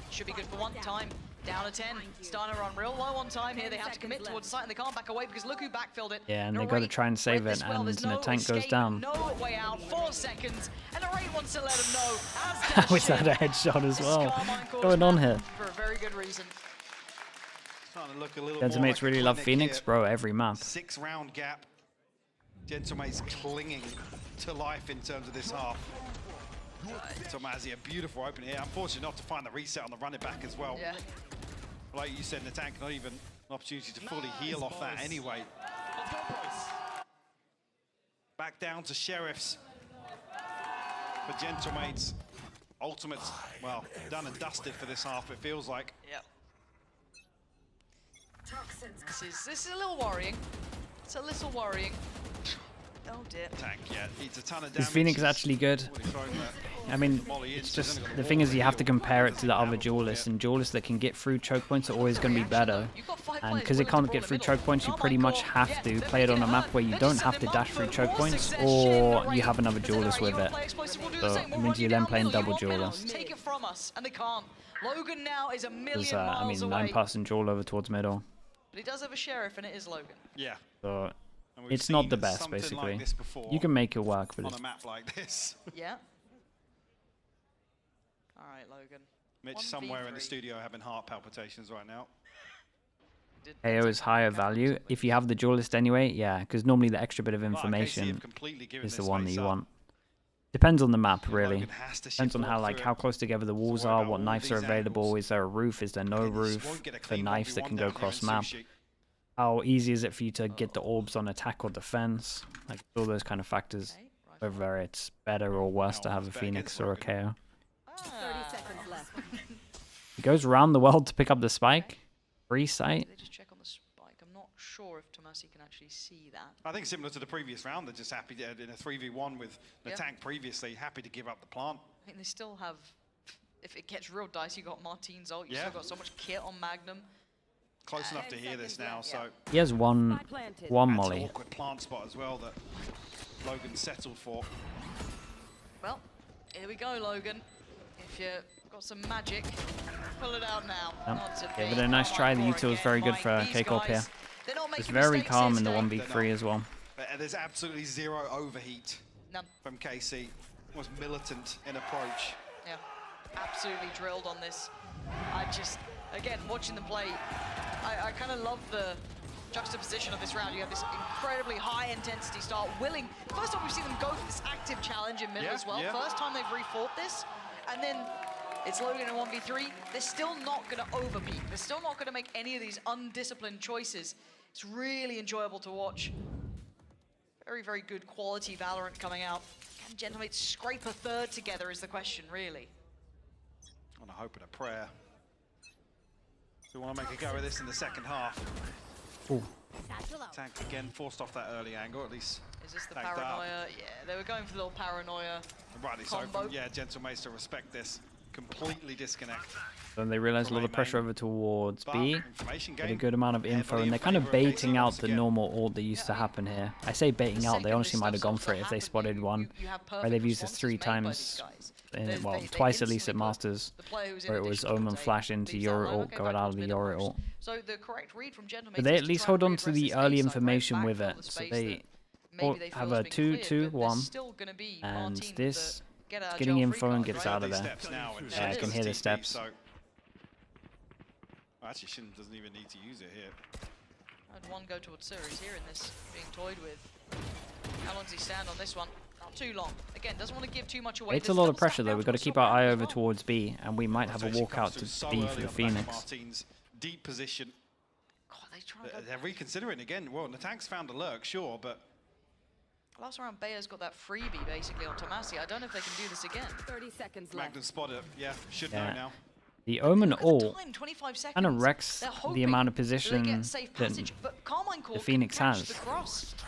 Speaker 2: Should be good for one time. Down to 10. Starting to run real low on time here. They have to commit towards the site and they can't back away because look who backfilled it.
Speaker 1: Yeah, and they got to try and save it, and the tank goes down.
Speaker 2: No way out. 4 seconds. And Narrate wants to let him know.
Speaker 1: With that headshot as well. What's going on here?
Speaker 2: For a very good reason.
Speaker 1: Gentlemates really love Phoenix, bro, every map.
Speaker 3: 6 round gap. Gentlemates clinging to life in terms of this half. Tomasi, a beautiful open here. Unfortunately not to find the reset on the running back as well.
Speaker 2: Yeah.
Speaker 3: Like you said, the tank not even an opportunity to fully heal off that anyway. Back down to Sheriffs for Gentlemates. Ultimates, well, done and dusted for this half, it feels like.
Speaker 2: Yep. This is a little worrying. It's a little worrying. Oh dear.
Speaker 3: Tank, yeah, eats a ton of damage.
Speaker 1: His Phoenix is actually good. I mean, it's just, the thing is you have to compare it to the other duelists, and duelists that can get through choke points are always going to be better. And because it can't get through choke points, you pretty much have to play it on a map where you don't have to dash through choke points, or you have another duelist with it. So it means you're then playing double duelist.
Speaker 2: Take it from us, and they can't. Logan now is a million
Speaker 1: There's,
Speaker 2: miles away.
Speaker 1: 9-person duel over towards middle.
Speaker 2: But he does have a sheriff, and it is Logan.
Speaker 3: Yeah.
Speaker 1: So it's not the best, basically. You can make it work, but
Speaker 3: on a map like this.
Speaker 2: Yeah. All right, Logan.
Speaker 3: Mitch somewhere in the studio having heart palpitations right now.
Speaker 1: KO is higher value. If you have the duelist anyway, yeah, because normally the extra bit of information is the one that you want. Depends on the map, really. Depends on how close together the walls are, what knives are available. Is there a roof? Is there no roof? For knives that can go cross map. How easy is it for you to get the orbs on attack or defense? Like all those kind of factors. Whether it's better or worse to have a Phoenix or a KO.
Speaker 4: 30 seconds left.
Speaker 1: He goes around the world to pick up the spike. Free sight.
Speaker 2: They just check on the spike. I'm not sure if Tomasi can actually see that.
Speaker 3: I think similar to the previous round, they're just happy to, in a 3v1 with the tank previously, happy to give up the plant.
Speaker 2: I think they still have, if it gets real dicey, you got Martine's ult, you still got so much kit on Magnum.
Speaker 3: Close enough to hear this now, so...
Speaker 1: He has one molly.
Speaker 3: An awkward plant spot as well that Logan settled for.
Speaker 2: Well, here we go, Logan. If you've got some magic, pull it out now.
Speaker 1: Yeah, but a nice try. The util is very good for KCorp here. It's very calm in the 1v3 as well.
Speaker 3: But there's absolutely zero overheat from KC. Was militant in approach.
Speaker 2: Yeah, absolutely drilled on this. I just, again, watching them play, I kind of love the juxtaposition of this round. You have this incredibly high intensity start, willing. First time we've seen them go for this active challenge in middle as well. First time they've refought this. And then it's Logan in 1v3. They're still not going to overpeak. They're still not going to make any of these undisciplined choices. It's really enjoyable to watch. Very, very good quality Valorant coming out. Can Gentlemates scrape a third together is the question, really.
Speaker 3: On a hope and a prayer. We want to make a go of this in the second half.
Speaker 1: Ooh.
Speaker 3: Tank again forced off that early angle, at least.
Speaker 2: Is this the paranoia? Yeah, they were going for the little paranoia.
Speaker 3: Rightly so. Yeah, Gentlemates to respect this. Completely disconnect.
Speaker 1: Then they realize a lot of pressure over towards B. Get a good amount of info, and they're kind of baiting out the normal ult that used to happen here. I say baiting out, they honestly might have gone for it if they spotted one. Where they've used this 3 times, well, twice at least at Masters, where it was Omen flash into your ult, go out of the your ult.
Speaker 2: So the correct read from Gentlemates.
Speaker 1: But they at least hold on to the early information with it, so they have a 2-2-1, and this getting info and gets out of there. Yeah, I can hear the steps.
Speaker 3: Actually, Shin doesn't even need to use it here.
Speaker 2: I had one go towards series here in this, being toyed with. How long does he stand on this one? Not too long. Again, doesn't want to give too much away.
Speaker 1: It's a lot of pressure though. We've got to keep our eye over towards B, and we might have a walkout to B for the Phoenix.
Speaker 3: Martine's deep position.
Speaker 2: God,
Speaker 3: they're reconsidering again. Well, the tank's found a lurk, sure, but
Speaker 2: last round, Bayer's got that freebie basically on Tomasi. I don't know if they can do this again.
Speaker 4: 30 seconds left.
Speaker 3: Magnum spotted it. Yeah, should know now.
Speaker 1: The Omen ult kind of wrecks the amount of position that the Phoenix has.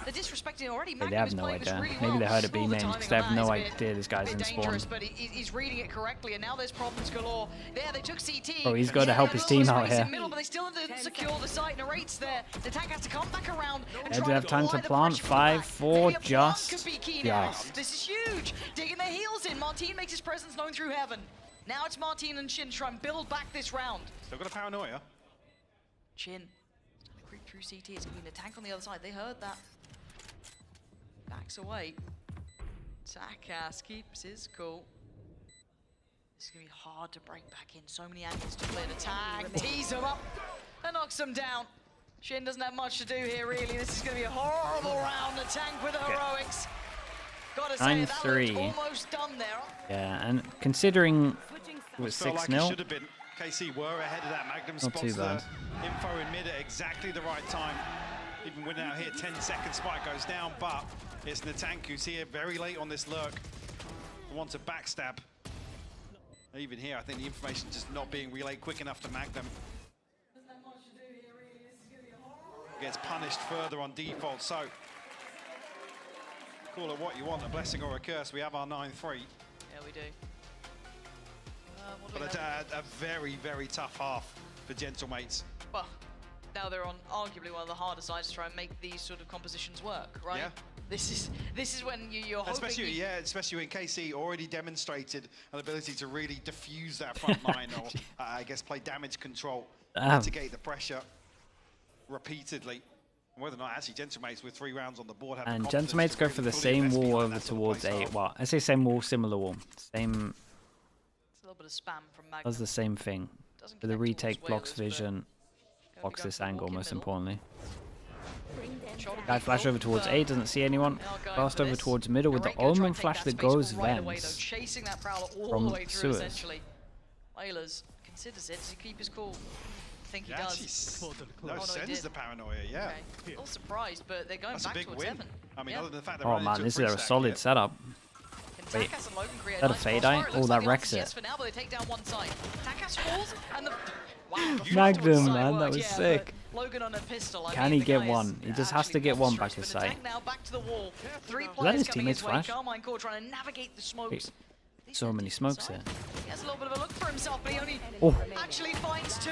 Speaker 2: They're disrespecting already.
Speaker 1: They have no idea. Maybe they heard it being named because they have no idea this guy's in spawn.
Speaker 2: But he's reading it correctly, and now there's problems galore. There, they took CT.
Speaker 1: Oh, he's got to help his team out here.
Speaker 2: But they still didn't secure the site. Narrates there. The tank has to come back around.
Speaker 1: They do have time to plant. 5, 4, just.
Speaker 2: This is huge. Digging their heels in. Martine makes his presence known through heaven. Now it's Martine and Chin trying to build back this round.
Speaker 3: Still got a paranoia.
Speaker 2: Chin creep through CT. It's going to be the tank on the other side. They heard that. Backs away. Takas keeps his cool. This is going to be hard to break back in. So many angles to clear the tag. Tease him up and knocks him down. Shin doesn't have much to do here, really. This is going to be a horrible round. The tank with the heroics.
Speaker 1: 9-3.
Speaker 2: Almost done there.
Speaker 1: Yeah, and considering it was 6-0.
Speaker 3: Like KC were ahead of that. Magnum spots
Speaker 1: too bad.
Speaker 3: The info in mid at exactly the right time. Even when out here, 10-second spike goes down, but it's Natank who's here very late on this lurk. Wants a backstab. Even here, I think the information just not being relayed quick enough to Magnum. Gets punished further on default, so Call it what you want, a blessing or a curse. We have our 9-3.
Speaker 2: Yeah, we do. What do we
Speaker 3: But
Speaker 2: have?
Speaker 3: a very, very tough half for Gentlemates.
Speaker 2: Well, now they're on arguably one of the harder sides to try and make these sort of compositions work, right?
Speaker 3: Yeah.
Speaker 2: This is when you're hoping.
Speaker 3: Especially when KC already demonstrated an ability to really diffuse that front line, or I guess play damage control, mitigate the pressure repeatedly. And whether or not actually Gentlemates with 3 rounds on the board have
Speaker 1: And
Speaker 3: the confidence
Speaker 1: Gentlemates
Speaker 3: to
Speaker 1: go
Speaker 3: really
Speaker 1: for the
Speaker 3: fully
Speaker 1: same
Speaker 3: invest
Speaker 1: wall
Speaker 3: behind
Speaker 1: over
Speaker 3: that sort of
Speaker 1: towards
Speaker 3: play
Speaker 1: A.
Speaker 3: style.
Speaker 1: Well, I say same wall, similar wall. Same,
Speaker 2: It's a little bit of spam from Magnum.
Speaker 1: does the same thing.
Speaker 2: Doesn't
Speaker 1: For the
Speaker 2: connect towards
Speaker 1: retake, blocks
Speaker 2: Whalers, but
Speaker 1: vision,
Speaker 2: gonna
Speaker 1: blocks
Speaker 2: be
Speaker 1: this
Speaker 2: going for the
Speaker 1: angle
Speaker 2: walk in
Speaker 1: most
Speaker 2: middle.
Speaker 1: importantly.
Speaker 2: Shot
Speaker 1: Guy flash over towards A, doesn't see anyone. Fast over towards middle with the Omen flash that goes vents
Speaker 2: chasing that Prowler all
Speaker 1: from
Speaker 2: the way through,
Speaker 1: sewers.
Speaker 2: essentially. Whalers considers it. Does he keep his cool? I think he
Speaker 3: Yeah,
Speaker 2: does.
Speaker 3: no,
Speaker 2: he
Speaker 3: sends
Speaker 2: did.
Speaker 3: the paranoia, yeah.
Speaker 2: Okay. A little surprised, but they're going
Speaker 3: That's a
Speaker 2: back
Speaker 3: big
Speaker 2: towards
Speaker 3: win.
Speaker 2: Evan.
Speaker 3: I mean,
Speaker 2: Yeah.
Speaker 3: other than the fact they're
Speaker 1: Oh
Speaker 3: running
Speaker 1: man,
Speaker 3: into
Speaker 1: this
Speaker 3: free
Speaker 1: is a
Speaker 3: stack
Speaker 1: solid
Speaker 3: here.
Speaker 1: setup.
Speaker 2: Can
Speaker 1: Wait,
Speaker 2: Takas and Logan create
Speaker 1: that a
Speaker 2: nice
Speaker 1: fade
Speaker 2: crossfire?
Speaker 1: eye?
Speaker 2: It
Speaker 1: Oh,
Speaker 2: looks
Speaker 1: that
Speaker 2: like the
Speaker 1: wrecks
Speaker 2: answer is
Speaker 1: it.
Speaker 2: yes for now, but they take down one side. Takas falls, and the wow, the
Speaker 1: Magnum,
Speaker 2: flick to one side
Speaker 1: man, that
Speaker 2: worked,
Speaker 1: was
Speaker 2: yeah,
Speaker 1: sick.
Speaker 2: but Logan on a pistol. I
Speaker 1: Can
Speaker 2: mean,
Speaker 1: he
Speaker 2: the
Speaker 1: get
Speaker 2: guy
Speaker 1: one?
Speaker 2: is
Speaker 1: He just has to
Speaker 2: actually
Speaker 1: get one back
Speaker 2: monstrous,
Speaker 1: his
Speaker 2: but the
Speaker 1: side.
Speaker 2: tank now back to the wall. 3
Speaker 1: that
Speaker 2: players
Speaker 1: his
Speaker 2: coming
Speaker 1: teammate's
Speaker 2: his way.
Speaker 1: flash?
Speaker 2: Carmine Corp trying to navigate the smokes.
Speaker 1: So many smokes here.
Speaker 2: He has a little bit of a look for himself, but he only
Speaker 1: Oh.
Speaker 2: actually finds 2.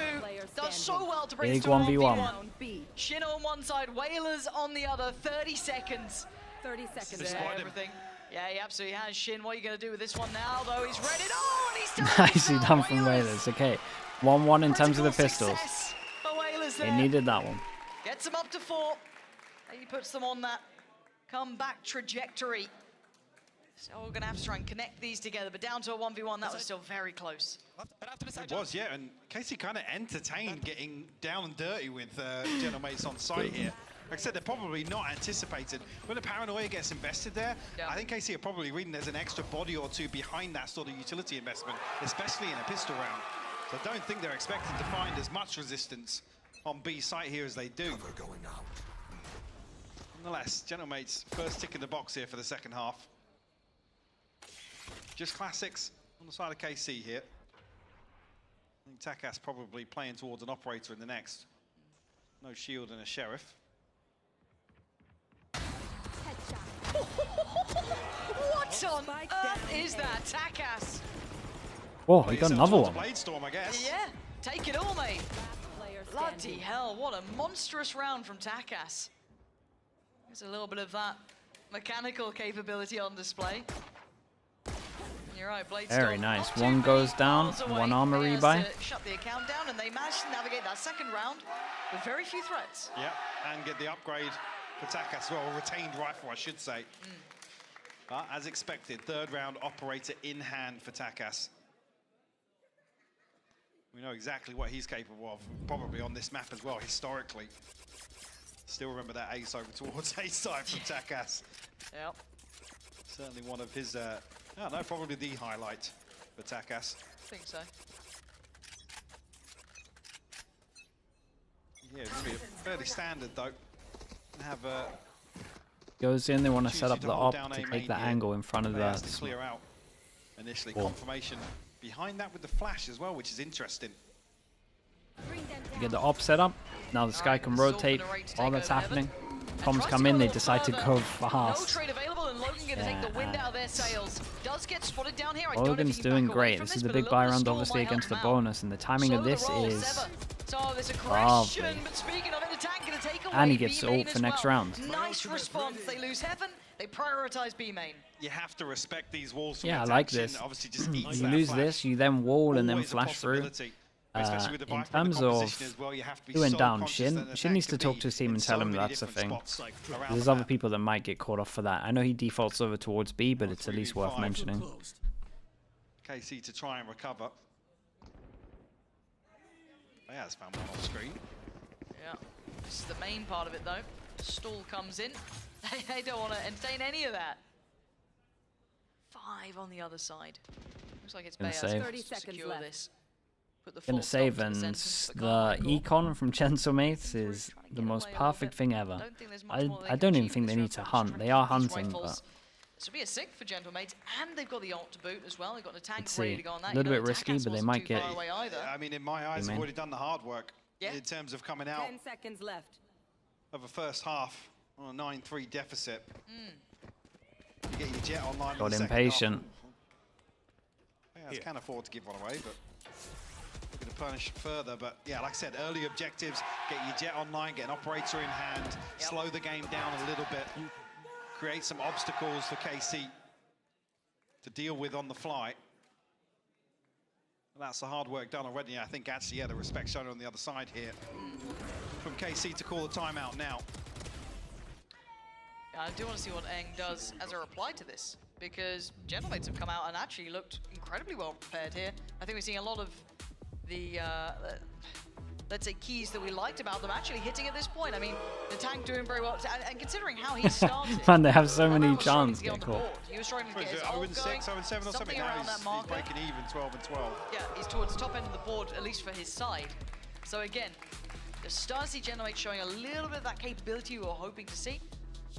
Speaker 2: Does so well to bring
Speaker 1: Big
Speaker 2: us to a
Speaker 1: 1v1.
Speaker 2: 1v1. Shin on one side, Whalers on the other. 30 seconds.
Speaker 4: 30 seconds
Speaker 3: Just
Speaker 2: Yeah,
Speaker 4: left.
Speaker 3: spotted him.
Speaker 2: everything. Yeah, he absolutely has. Shin, what are you going to do with this one now, though? He's ready. Oh, and he's still
Speaker 1: Nicely done from Whalers. Okay, 1-1 in terms of the
Speaker 2: Critical
Speaker 1: pistols.
Speaker 2: success for Whalers
Speaker 1: They
Speaker 2: there.
Speaker 1: needed that one.
Speaker 2: Gets them up to 4. And he puts them on that comeback trajectory. So we're going to have to try and connect these together, but down to a 1v1, that was still very close.
Speaker 3: It was, yeah, and Casey kind of entertained getting down and dirty with Gentlemates on site here. Like I said, they're probably not anticipated. When the paranoia gets invested there,
Speaker 2: Yeah.
Speaker 3: I think KC are probably reading there's an extra body or 2 behind that sort of utility investment, especially in a pistol round. So I don't think they're expecting to find as much resistance on B site here as they do.
Speaker 5: Cover going out.
Speaker 3: Nonetheless, Gentlemates first tick in the box here for the second half. Just classics on the side of KC here. I think Takas probably playing towards an operator in the next. No shield and a sheriff.
Speaker 2: What on earth is that, Takas?
Speaker 1: Oh, he got another one.
Speaker 3: Blade Storm, I guess.
Speaker 2: Yeah, take it all, mate.
Speaker 4: Player
Speaker 2: Bloody
Speaker 4: standing.
Speaker 2: hell, what a monstrous round from Takas. There's a little bit of that mechanical capability on display. You're right, Blade
Speaker 1: Very
Speaker 2: Storm
Speaker 1: nice.
Speaker 2: not too
Speaker 1: One
Speaker 2: many
Speaker 1: goes down,
Speaker 2: miles away.
Speaker 1: one armor
Speaker 2: He has
Speaker 1: rebuy.
Speaker 2: to shut the account down, and they managed to navigate that second round with very few threats.
Speaker 3: Yeah, and get the upgrade for Takas, well, a retained rifle, I should say. As expected, third round operator in hand for Takas. We know exactly what he's capable of, probably on this map as well, historically. Still remember that ace over towards A side from Takas.
Speaker 2: Yep.
Speaker 3: Certainly one of his, no, probably the highlight for Takas.
Speaker 2: I think so.
Speaker 3: Yeah, really fairly standard though. Have
Speaker 1: Goes in, they want to set up
Speaker 3: opportunity
Speaker 1: the
Speaker 3: hold
Speaker 1: op
Speaker 3: down
Speaker 1: to
Speaker 3: A
Speaker 1: take
Speaker 3: main
Speaker 1: the
Speaker 3: here.
Speaker 1: angle in front of
Speaker 3: They
Speaker 1: the
Speaker 3: has to clear out initially.
Speaker 1: Wall.
Speaker 3: Confirmation behind that with the flash as well, which is interesting.
Speaker 1: get the op set up. Now the sky can rotate while that's happening. Comms come in, they decide to go
Speaker 2: No
Speaker 1: fast.
Speaker 2: trade available, and Logan going to take the wind out of their sails. Does get spotted down here. I don't know if
Speaker 1: Logan's
Speaker 2: he can
Speaker 1: doing
Speaker 2: back away
Speaker 1: great.
Speaker 2: from
Speaker 1: This is
Speaker 2: this,
Speaker 1: the
Speaker 2: but a
Speaker 1: big
Speaker 2: little
Speaker 1: buy
Speaker 2: bit of
Speaker 1: round,
Speaker 2: stall
Speaker 1: obviously,
Speaker 2: might help
Speaker 1: against the
Speaker 2: him out.
Speaker 1: bonus, and the timing of
Speaker 2: So the
Speaker 1: this
Speaker 2: roll,
Speaker 1: is...
Speaker 2: Sever. So there's a
Speaker 1: lovely.
Speaker 2: question, but speaking of it, the tank going to take away
Speaker 1: And he gets
Speaker 2: B main
Speaker 1: ult for
Speaker 2: as
Speaker 1: next
Speaker 2: well.
Speaker 1: round.
Speaker 2: Nice response. They lose heaven. They prioritize B main.
Speaker 3: You have to respect these walls. From
Speaker 1: Yeah, I
Speaker 3: its
Speaker 1: like
Speaker 3: action.
Speaker 1: this.
Speaker 3: Obviously, just eats
Speaker 1: You
Speaker 3: that
Speaker 1: lose
Speaker 3: flash.
Speaker 1: this, you then wall and then
Speaker 3: Always a
Speaker 1: flash through.
Speaker 3: possibility. Especially with the
Speaker 1: In
Speaker 3: Viper and the
Speaker 1: terms of
Speaker 3: composition as well, you have to be
Speaker 1: doing
Speaker 3: so
Speaker 1: down
Speaker 3: conscious
Speaker 1: Shin,
Speaker 3: that an
Speaker 1: Shin
Speaker 3: attack
Speaker 1: needs to
Speaker 3: could
Speaker 1: talk
Speaker 3: be
Speaker 1: to his team
Speaker 3: in
Speaker 1: and tell
Speaker 3: so
Speaker 1: him
Speaker 3: many
Speaker 1: that's a
Speaker 3: different
Speaker 1: thing.
Speaker 3: spots around
Speaker 1: There's
Speaker 3: the
Speaker 1: other
Speaker 3: map.
Speaker 1: people that might get caught off for that. I know he defaults over towards B, but it's at least worth
Speaker 3: 3v5.
Speaker 1: mentioning.
Speaker 3: KC to try and recover. He has found one off screen.
Speaker 2: Yeah. This is the main part of it, though. Stall comes in. They don't want to entertain any of that. 5 on the other side. Looks like it's
Speaker 1: Gonna
Speaker 2: Bayaz
Speaker 1: save.
Speaker 2: to
Speaker 4: 30 seconds
Speaker 2: secure
Speaker 4: left.
Speaker 2: this. Put the
Speaker 1: Gonna
Speaker 2: full stop to
Speaker 1: save,
Speaker 2: the
Speaker 1: and
Speaker 2: sentence, but
Speaker 1: the
Speaker 2: Carmine Corp
Speaker 1: econ from Gentlemates is
Speaker 2: trying to
Speaker 1: the
Speaker 2: get
Speaker 1: most
Speaker 2: away a little
Speaker 1: perfect
Speaker 2: bit.
Speaker 1: thing ever.
Speaker 2: Don't think there's much more they
Speaker 1: I
Speaker 2: can
Speaker 1: don't even
Speaker 2: achieve
Speaker 1: think
Speaker 2: in
Speaker 1: they
Speaker 2: this
Speaker 1: need to
Speaker 2: round,
Speaker 1: hunt.
Speaker 2: just
Speaker 1: They
Speaker 2: trying
Speaker 1: are
Speaker 2: to keep these
Speaker 1: hunting,
Speaker 2: rifles.
Speaker 1: but
Speaker 2: This will be a sick for Gentlemates, and they've got the ult to boot as well. They've got the tank
Speaker 1: Let's
Speaker 2: ready
Speaker 1: see.
Speaker 2: to go on that.
Speaker 1: A little
Speaker 2: You know
Speaker 1: bit
Speaker 2: that
Speaker 1: risky,
Speaker 2: Takas
Speaker 1: but they
Speaker 2: wasn't
Speaker 1: might
Speaker 2: too
Speaker 1: get-
Speaker 2: far away either.
Speaker 3: I mean, in my eyes,
Speaker 1: Amen.
Speaker 3: have already done the hard work
Speaker 2: Yeah.
Speaker 3: in terms of coming out
Speaker 4: 10 seconds left.
Speaker 3: of a first half on a 9-3 deficit. You get your jet online.
Speaker 1: Got
Speaker 3: in the
Speaker 1: impatient.
Speaker 3: Yeah, can afford to give one away, but looking to punish further. But yeah, like I said, early objectives: get your jet online, get an operator in hand, slow the game down a little bit, create some obstacles for KC to deal with on the fly. That's the hard work done already. I think actually, yeah, the respect shown on the other side here from KC to call the timeout now.
Speaker 2: I do want to see what Eng does as a reply to this, because Gentlemates have come out and actually looked incredibly well prepared here. I think we're seeing a lot of the, let's say, keys that we liked about them actually hitting at this point. I mean, the tank doing very well, and considering how he started.
Speaker 1: Man, they have so many chances to get caught.
Speaker 2: He was struggling to get his
Speaker 3: 0
Speaker 2: ult
Speaker 3: and
Speaker 2: going,
Speaker 3: 6, 0 and 7 or something. Now
Speaker 2: around that
Speaker 3: he's
Speaker 2: marker.
Speaker 3: breaking even, 12 and 12.
Speaker 2: Yeah, he's towards the top end of the board, at least for his side. So again, the Stasi Gentlemates showing a little bit of that capability we were hoping to see.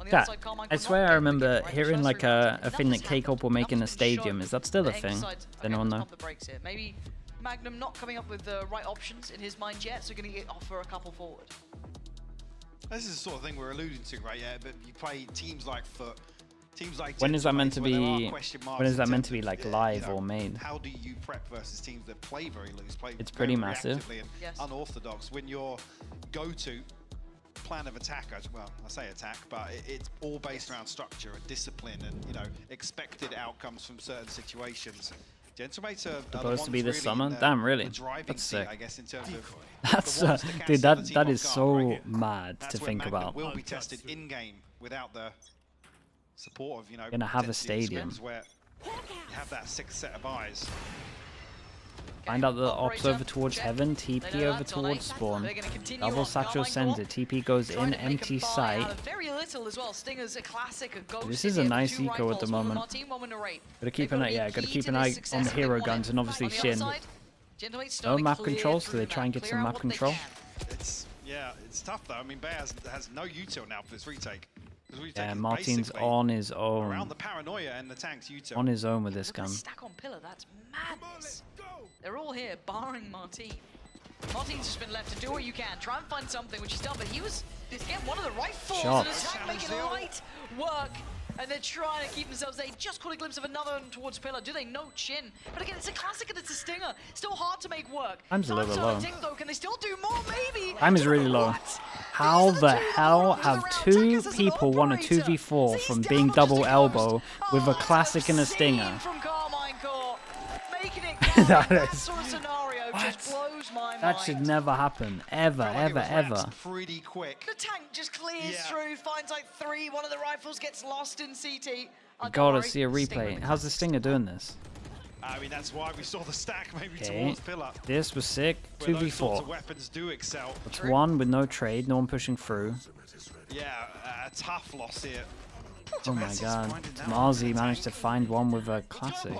Speaker 2: On the
Speaker 1: Yeah,
Speaker 2: other side, Carmine
Speaker 1: I
Speaker 2: Corp
Speaker 1: swear
Speaker 2: not
Speaker 1: I
Speaker 2: getting the
Speaker 1: remember
Speaker 2: kill, right?
Speaker 1: hearing
Speaker 2: First
Speaker 1: like
Speaker 2: three rounds,
Speaker 1: a thing that
Speaker 2: nothing's happened.
Speaker 1: KCorp were making a
Speaker 2: Nothing's been
Speaker 1: stadium.
Speaker 2: shown.
Speaker 1: Is that still a
Speaker 2: The
Speaker 1: thing?
Speaker 2: Eng
Speaker 1: Does
Speaker 2: side,
Speaker 1: anyone know?
Speaker 2: pump the brakes here. Maybe Magnum not coming up with the right options in his mind yet, so going to offer a couple forward.
Speaker 3: This is the sort of thing we're alluding to, right? Yeah, but you play teams like Foot, teams like.
Speaker 1: When is that meant to
Speaker 3: Gentlemates, where there
Speaker 1: be?
Speaker 3: are question marks
Speaker 1: When is
Speaker 3: in
Speaker 1: that meant
Speaker 3: terms
Speaker 1: to be
Speaker 3: of,
Speaker 1: like
Speaker 3: you
Speaker 1: live
Speaker 3: know,
Speaker 1: or made?
Speaker 3: How do you prep versus teams that play very loose, play
Speaker 1: It's pretty
Speaker 3: very
Speaker 1: massive.
Speaker 3: reactively and
Speaker 2: Yes.
Speaker 3: unorthodox? When your go-to plan of attack, well, I say attack, but it's all based around structure and discipline and expected outcomes from certain situations. Gentlemates are
Speaker 1: Supposed to be this
Speaker 3: really
Speaker 1: summer?
Speaker 3: in the,
Speaker 1: Damn, really?
Speaker 3: the driving
Speaker 1: That's
Speaker 3: seat,
Speaker 1: sick.
Speaker 3: I guess, in terms of
Speaker 1: That's
Speaker 3: the ones to catch
Speaker 1: dude.
Speaker 3: the other
Speaker 1: That
Speaker 3: team
Speaker 1: is
Speaker 3: off
Speaker 1: so
Speaker 3: guard, right?
Speaker 1: mad
Speaker 3: That's
Speaker 1: to
Speaker 3: where
Speaker 1: think
Speaker 3: Magnum
Speaker 1: about.
Speaker 3: will be tested in game without the support of
Speaker 1: Gonna have a
Speaker 3: potentially
Speaker 1: stadium.
Speaker 3: scrims where you have that sixth set of eyes.
Speaker 1: Find out the ops
Speaker 2: Operator,
Speaker 1: over towards
Speaker 2: check.
Speaker 1: heaven,
Speaker 2: They
Speaker 1: TP
Speaker 2: know
Speaker 1: over
Speaker 2: that's on
Speaker 1: towards
Speaker 2: A.
Speaker 1: spawn.
Speaker 2: They're gonna continue
Speaker 1: Double
Speaker 2: on.
Speaker 1: satchel
Speaker 2: Carmine
Speaker 1: sends
Speaker 2: Corp
Speaker 1: it. TP goes
Speaker 2: trying
Speaker 1: in,
Speaker 2: to make a
Speaker 1: empty
Speaker 2: buy
Speaker 1: sight.
Speaker 2: out of very little as well. Stinger's a classic, a ghost.
Speaker 1: This
Speaker 2: in
Speaker 1: is a
Speaker 2: here,
Speaker 1: nice
Speaker 2: two
Speaker 1: eco at the
Speaker 2: rifles, one
Speaker 1: moment.
Speaker 2: Martin, one with Narrate.
Speaker 1: Gotta keep
Speaker 2: They've
Speaker 1: an
Speaker 2: gotta
Speaker 1: eye,
Speaker 2: be
Speaker 1: yeah, gotta
Speaker 2: key
Speaker 1: keep
Speaker 2: to
Speaker 1: an
Speaker 2: this
Speaker 1: eye on
Speaker 2: success
Speaker 1: the
Speaker 2: if they
Speaker 1: hero
Speaker 2: want
Speaker 1: guns
Speaker 2: it.
Speaker 1: and obviously
Speaker 2: On the other
Speaker 1: Shin.
Speaker 2: side, Gentlemates
Speaker 1: No
Speaker 2: starting to
Speaker 1: map
Speaker 2: clear
Speaker 1: control, so
Speaker 2: through
Speaker 1: they
Speaker 2: the
Speaker 1: try and
Speaker 2: map,
Speaker 1: get
Speaker 2: clear
Speaker 1: some
Speaker 2: out
Speaker 1: map
Speaker 2: what they
Speaker 1: control.
Speaker 2: can.
Speaker 3: It's tough though. I mean, Bear has no util now for this retake. This retake
Speaker 1: Yeah,
Speaker 3: is
Speaker 1: Martin's
Speaker 3: basically
Speaker 1: on his
Speaker 3: around
Speaker 1: own.
Speaker 3: the paranoia and the tank's util.
Speaker 1: On his own with this
Speaker 2: Look at
Speaker 1: gun.
Speaker 2: the stack on pillar, that's madness. They're all here, barring Martin. Martin's just been left to do what you can, try and find something, which he's done, but he was, again, one of the rifles, and
Speaker 1: Shots.
Speaker 2: attack making light work, and they're trying to keep themselves, they just caught a glimpse of another one towards pillar. Do they know Chin? But again, it's a classic and it's a stinger. Still hard to make work.
Speaker 1: Time's a little bit low.
Speaker 2: Tick, though. Can they still do more? Maybe.
Speaker 1: Time is really low.
Speaker 2: What?
Speaker 1: How
Speaker 2: These are
Speaker 1: the
Speaker 2: two
Speaker 1: hell
Speaker 2: that are
Speaker 1: have
Speaker 2: around.
Speaker 1: two
Speaker 2: Takas as an
Speaker 1: people won a
Speaker 2: operator.
Speaker 1: 2v4
Speaker 2: He's
Speaker 1: from
Speaker 2: down
Speaker 1: being
Speaker 2: on
Speaker 1: double
Speaker 2: just a
Speaker 1: elbow
Speaker 2: ghost.
Speaker 1: with a
Speaker 2: Oh,
Speaker 1: classic and a
Speaker 2: obscene
Speaker 1: stinger?
Speaker 2: From Carmine Corp. Making it count.
Speaker 1: That
Speaker 2: that
Speaker 1: is-
Speaker 2: sort of scenario just blows my
Speaker 1: That
Speaker 2: mind.
Speaker 1: should never happen. Ever,
Speaker 3: Felt like it
Speaker 1: ever,
Speaker 3: was
Speaker 1: ever.
Speaker 3: wrapped pretty quick.
Speaker 2: The tank just clears
Speaker 3: Yeah.
Speaker 2: through, finds like three. One of the rifles gets lost in CT. Oh, don't
Speaker 1: Gotta
Speaker 2: worry,
Speaker 1: see a
Speaker 2: Stinger
Speaker 1: replay.
Speaker 2: with
Speaker 1: How's the Stinger doing this?
Speaker 3: I mean, that's why we saw the stack maybe
Speaker 1: Okay.
Speaker 3: towards pillar.
Speaker 1: This was sick.
Speaker 3: Where those sorts
Speaker 1: 2v4.
Speaker 3: of weapons do excel.
Speaker 1: It's one with no trade, no one pushing through.
Speaker 3: Yeah, a tough loss here.
Speaker 1: Oh my
Speaker 3: Messi
Speaker 1: god.
Speaker 3: finding that
Speaker 1: Marzi
Speaker 3: one.
Speaker 1: managed to find one with a classic.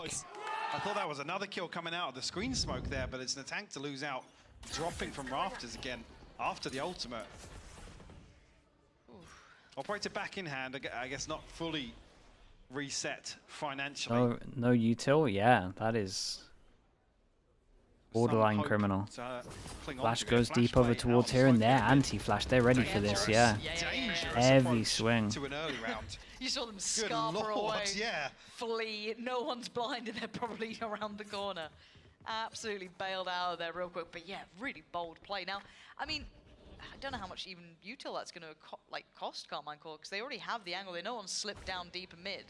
Speaker 3: I thought that was another kill coming out of the screen smoke there, but it's an tank to lose out, dropping from rafters again after the ultimate. Operator back in hand, I guess not fully reset financially.
Speaker 1: No util? Yeah, that is borderline
Speaker 3: Some hope
Speaker 1: criminal.
Speaker 3: to cling on
Speaker 1: Flash
Speaker 3: to.
Speaker 1: goes
Speaker 3: Flash
Speaker 1: deep over
Speaker 3: play
Speaker 1: towards
Speaker 3: out
Speaker 1: here, and
Speaker 3: front
Speaker 1: they're
Speaker 3: there.
Speaker 1: anti-flash. They're ready for this, yeah.
Speaker 3: Dangerous
Speaker 1: Heavy
Speaker 3: approach
Speaker 1: swing.
Speaker 3: to an early round.
Speaker 2: You saw them
Speaker 3: Good
Speaker 2: scarper
Speaker 3: lord,
Speaker 2: away,
Speaker 3: yeah.
Speaker 2: flee. No one's blind, and they're probably around the corner. Absolutely bailed out of there real quick. But yeah, really bold play. Now, I mean, I don't know how much even util that's going to cost Carmine Corp, because they already have the angle. They know one slipped down deep and mid.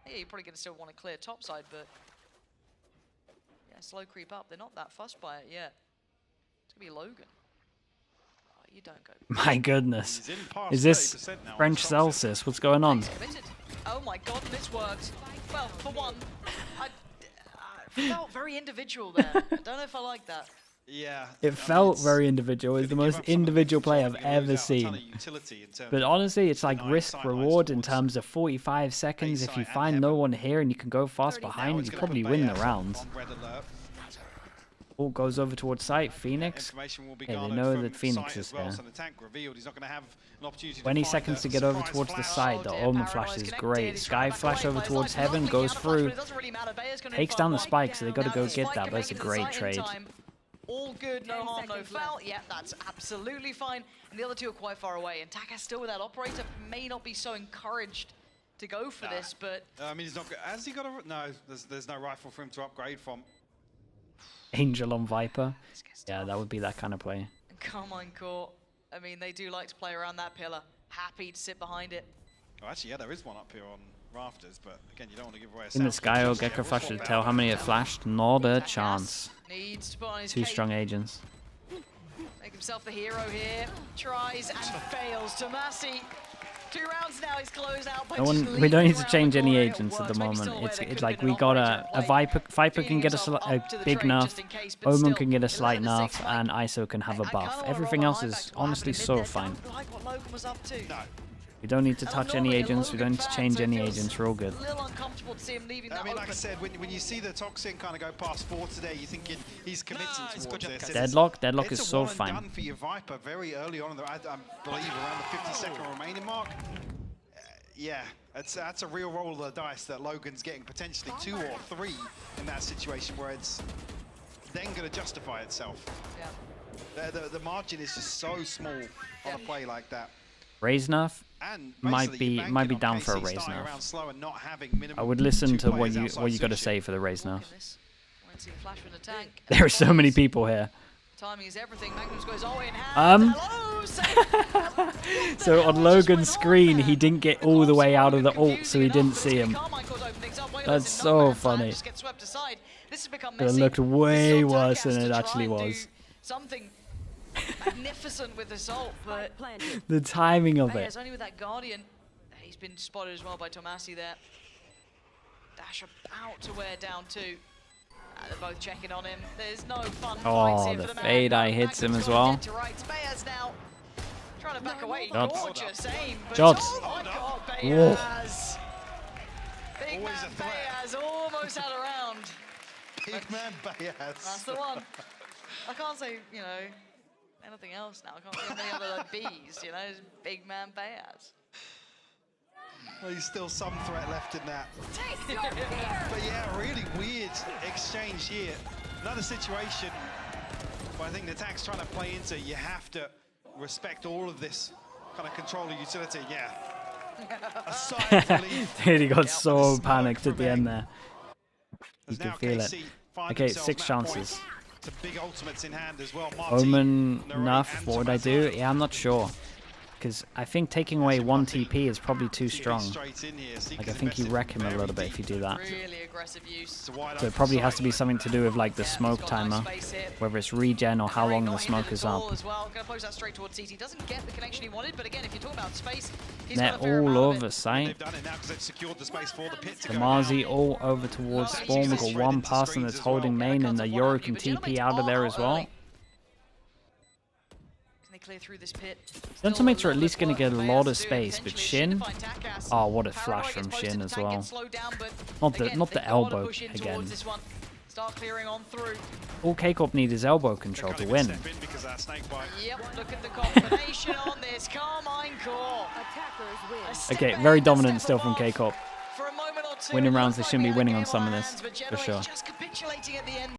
Speaker 2: Yeah, you're probably going to still want to clear topside, but yeah, slow creep up. They're not that fussed by it yet. It's going to be Logan. Oh, you don't go.
Speaker 1: My goodness.
Speaker 3: He's in past
Speaker 1: Is this
Speaker 3: 30% now on
Speaker 1: French
Speaker 3: topside.
Speaker 1: Celsius? What's going on?
Speaker 2: He's committed. Oh my god, this worked. Well, for one, I felt very individual there. I don't know if I like that.
Speaker 3: Yeah.
Speaker 1: It
Speaker 3: I mean,
Speaker 1: felt
Speaker 3: it's
Speaker 1: very individual. It's the
Speaker 3: gonna give
Speaker 1: most
Speaker 3: up some of the
Speaker 1: individual play I've
Speaker 3: control, you're gonna
Speaker 1: ever
Speaker 3: lose out a ton
Speaker 1: seen.
Speaker 3: of utility in terms
Speaker 1: But
Speaker 3: of
Speaker 1: honestly, it's like
Speaker 3: denying
Speaker 1: risk
Speaker 3: sidelines
Speaker 1: reward in
Speaker 3: towards
Speaker 1: terms of 45 seconds. If you
Speaker 3: A-side and
Speaker 1: find no
Speaker 3: heaven.
Speaker 1: one here and you can go fast
Speaker 2: 30 now,
Speaker 1: behind,
Speaker 3: it's
Speaker 1: you
Speaker 3: gonna
Speaker 1: probably
Speaker 3: put
Speaker 1: win the
Speaker 3: Bayas
Speaker 1: round.
Speaker 3: on red alert.
Speaker 1: Ball goes over towards site. Phoenix.
Speaker 3: Information will be
Speaker 1: Yeah, they
Speaker 3: garnered
Speaker 1: know
Speaker 3: from
Speaker 1: that Phoenix
Speaker 3: site
Speaker 1: is
Speaker 3: as well,
Speaker 1: there.
Speaker 3: so the tank revealed he's not going to have an opportunity
Speaker 1: 20
Speaker 3: to find
Speaker 1: seconds
Speaker 3: a
Speaker 1: to get over
Speaker 3: surprise
Speaker 1: towards the
Speaker 3: flash.
Speaker 1: side. The
Speaker 2: dear,
Speaker 1: Omen
Speaker 2: Paranoid's
Speaker 1: flash is
Speaker 2: connected.
Speaker 1: great.
Speaker 2: He's
Speaker 1: Sky
Speaker 2: trying to
Speaker 1: flash
Speaker 2: back away,
Speaker 1: over
Speaker 2: plays
Speaker 1: towards
Speaker 2: life
Speaker 1: heaven,
Speaker 2: lovely,
Speaker 1: goes
Speaker 2: counter flash, but
Speaker 1: through.
Speaker 2: it doesn't really matter. Baya's gonna
Speaker 1: Takes
Speaker 2: find
Speaker 1: down the
Speaker 2: one.
Speaker 1: spike, so they got to
Speaker 2: Now
Speaker 1: go
Speaker 2: the
Speaker 1: get
Speaker 2: spike
Speaker 1: that.
Speaker 2: can
Speaker 1: But it's a
Speaker 2: make it to the
Speaker 1: great
Speaker 2: site in
Speaker 1: trade.
Speaker 2: time. All good, no
Speaker 4: 10
Speaker 2: harm, no
Speaker 4: seconds
Speaker 2: foul.
Speaker 4: left.
Speaker 2: Yeah, that's absolutely fine. And the other two are quite far away. And Takas still with that operator may not be so encouraged to go for this, but
Speaker 3: I mean, he's not. Has he got a? No, there's no rifle for him to upgrade from.
Speaker 1: Angel on Viper. Yeah, that would be that kind of play.
Speaker 2: Carmine Corp, I mean, they do like to play around that pillar. Happy to sit behind it.
Speaker 3: Oh, actually, yeah, there is one up here on rafters, but again, you don't want to give away a
Speaker 1: In the
Speaker 3: sound
Speaker 1: sky, or
Speaker 3: feature, so
Speaker 1: Gecko
Speaker 3: we'll
Speaker 1: flash
Speaker 3: swap
Speaker 1: to
Speaker 3: it
Speaker 1: tell
Speaker 3: out.
Speaker 1: how many it flashed. Not a chance.
Speaker 2: Needs to put on his
Speaker 1: Two
Speaker 2: cape.
Speaker 1: strong agents.
Speaker 2: Make himself the hero here. Tries and fails. Tomasi. 2 rounds now. He's closed out. By
Speaker 1: We don't need to change any agents at the moment. It's like we got a Viper can get a big nerf, Omen can get a slight nerf, and ISO can have a buff. Everything else is honestly so fine.
Speaker 2: Like what Logan was up to.
Speaker 3: No.
Speaker 1: We don't need to touch any agents. We don't need to change any agents. We're all good.
Speaker 2: A little uncomfortable to see him leaving that
Speaker 3: I mean, like I
Speaker 2: open.
Speaker 3: said, when you see the Toxin kind of go past 4 today, you're thinking he's committing towards this.
Speaker 1: Deadlock
Speaker 3: It's
Speaker 1: is
Speaker 3: a
Speaker 1: so
Speaker 3: one and
Speaker 1: fine.
Speaker 3: done for your Viper very early on, I believe around the 50-second remaining mark. Yeah, that's a real roll of the dice that Logan's getting potentially 2 or 3 in that situation where it's then going to justify itself.
Speaker 2: Yeah.
Speaker 3: The margin is just so small on a play like that.
Speaker 1: Raise nerf
Speaker 3: And
Speaker 1: might
Speaker 3: basically, you're
Speaker 1: be
Speaker 3: banking
Speaker 1: down
Speaker 3: on
Speaker 1: for a
Speaker 3: KC
Speaker 1: raise
Speaker 3: starting
Speaker 1: nerf.
Speaker 3: around slow and not having
Speaker 1: I would listen
Speaker 3: 2
Speaker 1: to what
Speaker 3: players
Speaker 1: you
Speaker 3: outside
Speaker 1: got to
Speaker 3: sushi.
Speaker 1: say for the raise nerf.
Speaker 2: Flash with a tank.
Speaker 1: There are so many people here.
Speaker 2: Timing is everything. Magnus goes all in hand. Hello,
Speaker 1: So on Logan's screen, he didn't get all the way out of the ult, so he didn't see him. That's so funny. It looked way worse than it actually was.
Speaker 2: Something magnificent with assault, but
Speaker 1: The timing of
Speaker 2: Bayers
Speaker 1: it.
Speaker 2: only with that Guardian. He's been spotted as well by Tomasi there. Dash about to wear down 2. They're both checking on him. There's no fun fights
Speaker 1: Oh,
Speaker 2: here
Speaker 1: the
Speaker 2: for the man.
Speaker 1: fade eye hits him as well.
Speaker 2: Bayers now trying to back away.
Speaker 1: Shots.
Speaker 2: Gorgeous aim. But
Speaker 1: Shots.
Speaker 2: oh my God,
Speaker 1: Whoa.
Speaker 2: Bayers. Big
Speaker 3: Always
Speaker 2: man
Speaker 3: a threat.
Speaker 2: Bayers almost had a round.
Speaker 3: Big man Bayas.
Speaker 2: That's the one. I can't say, you know, anything else now. I can't think of any other like B's, you know. It's big man Bayers.
Speaker 3: Well, there's still some threat left in that. But yeah, really weird exchange here. Another situation, but I think the attack's trying to play into. You have to respect all of this kind of control of utility. Yeah. A sigh of relief.
Speaker 1: Dude, he got
Speaker 3: With the
Speaker 1: so
Speaker 3: smoke
Speaker 1: panicked at the end
Speaker 3: preventing.
Speaker 1: there. You
Speaker 3: As
Speaker 1: can
Speaker 3: now
Speaker 1: feel it.
Speaker 3: KC find
Speaker 1: Okay,
Speaker 3: themselves
Speaker 1: 6
Speaker 3: match point
Speaker 1: chances.
Speaker 3: to big ultimates in hand as well.
Speaker 1: Omen
Speaker 3: Martin,
Speaker 1: nerf,
Speaker 3: and
Speaker 1: what would I do?
Speaker 3: Tomasi.
Speaker 1: Yeah, I'm not sure. Because I think taking away 1 TP is probably too strong.
Speaker 3: Straight in here.
Speaker 1: Like, I think you wreck him a little bit if you do that.
Speaker 2: Really aggressive use.
Speaker 1: So it probably has to be something to do with like the smoke timer, whether it's regen or how long the smoke is up.
Speaker 2: As well. Gonna close that straight towards CT. Doesn't get the connection he wanted, but again, if you're talking about space, he's
Speaker 1: They're
Speaker 2: got a fair
Speaker 1: all
Speaker 2: amount of
Speaker 1: over
Speaker 2: it.
Speaker 1: site.
Speaker 3: They've done it now because they've secured the space for the pit to
Speaker 1: The
Speaker 3: go
Speaker 1: Marzi
Speaker 3: down.
Speaker 1: all over towards spawn. We've got one person that's holding main, and the Euro can TP out of there as well.
Speaker 2: Can they clear through this pit?
Speaker 1: Centimates are at least going to get a lot of space, but Shin, oh, what a flash from Shin as well. Not the elbow again.
Speaker 2: Start clearing on through.
Speaker 1: All KCorp need is elbow control to win.
Speaker 3: Step in because of that snake bite.
Speaker 2: Yep, look at the combination on this. Carmine Corp.
Speaker 4: Attackers win.
Speaker 2: A step
Speaker 1: Okay,
Speaker 2: ahead,
Speaker 1: very
Speaker 2: a
Speaker 1: dominant
Speaker 2: step
Speaker 1: still from
Speaker 2: above.
Speaker 1: KCorp.
Speaker 2: For a moment or two,
Speaker 1: Winning
Speaker 2: it
Speaker 1: rounds,
Speaker 2: looked
Speaker 1: they shouldn't
Speaker 2: like
Speaker 1: be
Speaker 2: we had
Speaker 1: winning
Speaker 2: a
Speaker 1: on
Speaker 2: game
Speaker 1: some of
Speaker 2: our
Speaker 1: this,
Speaker 2: hands, but
Speaker 1: for
Speaker 2: Genoa's
Speaker 1: sure.
Speaker 2: just capitulating at the end.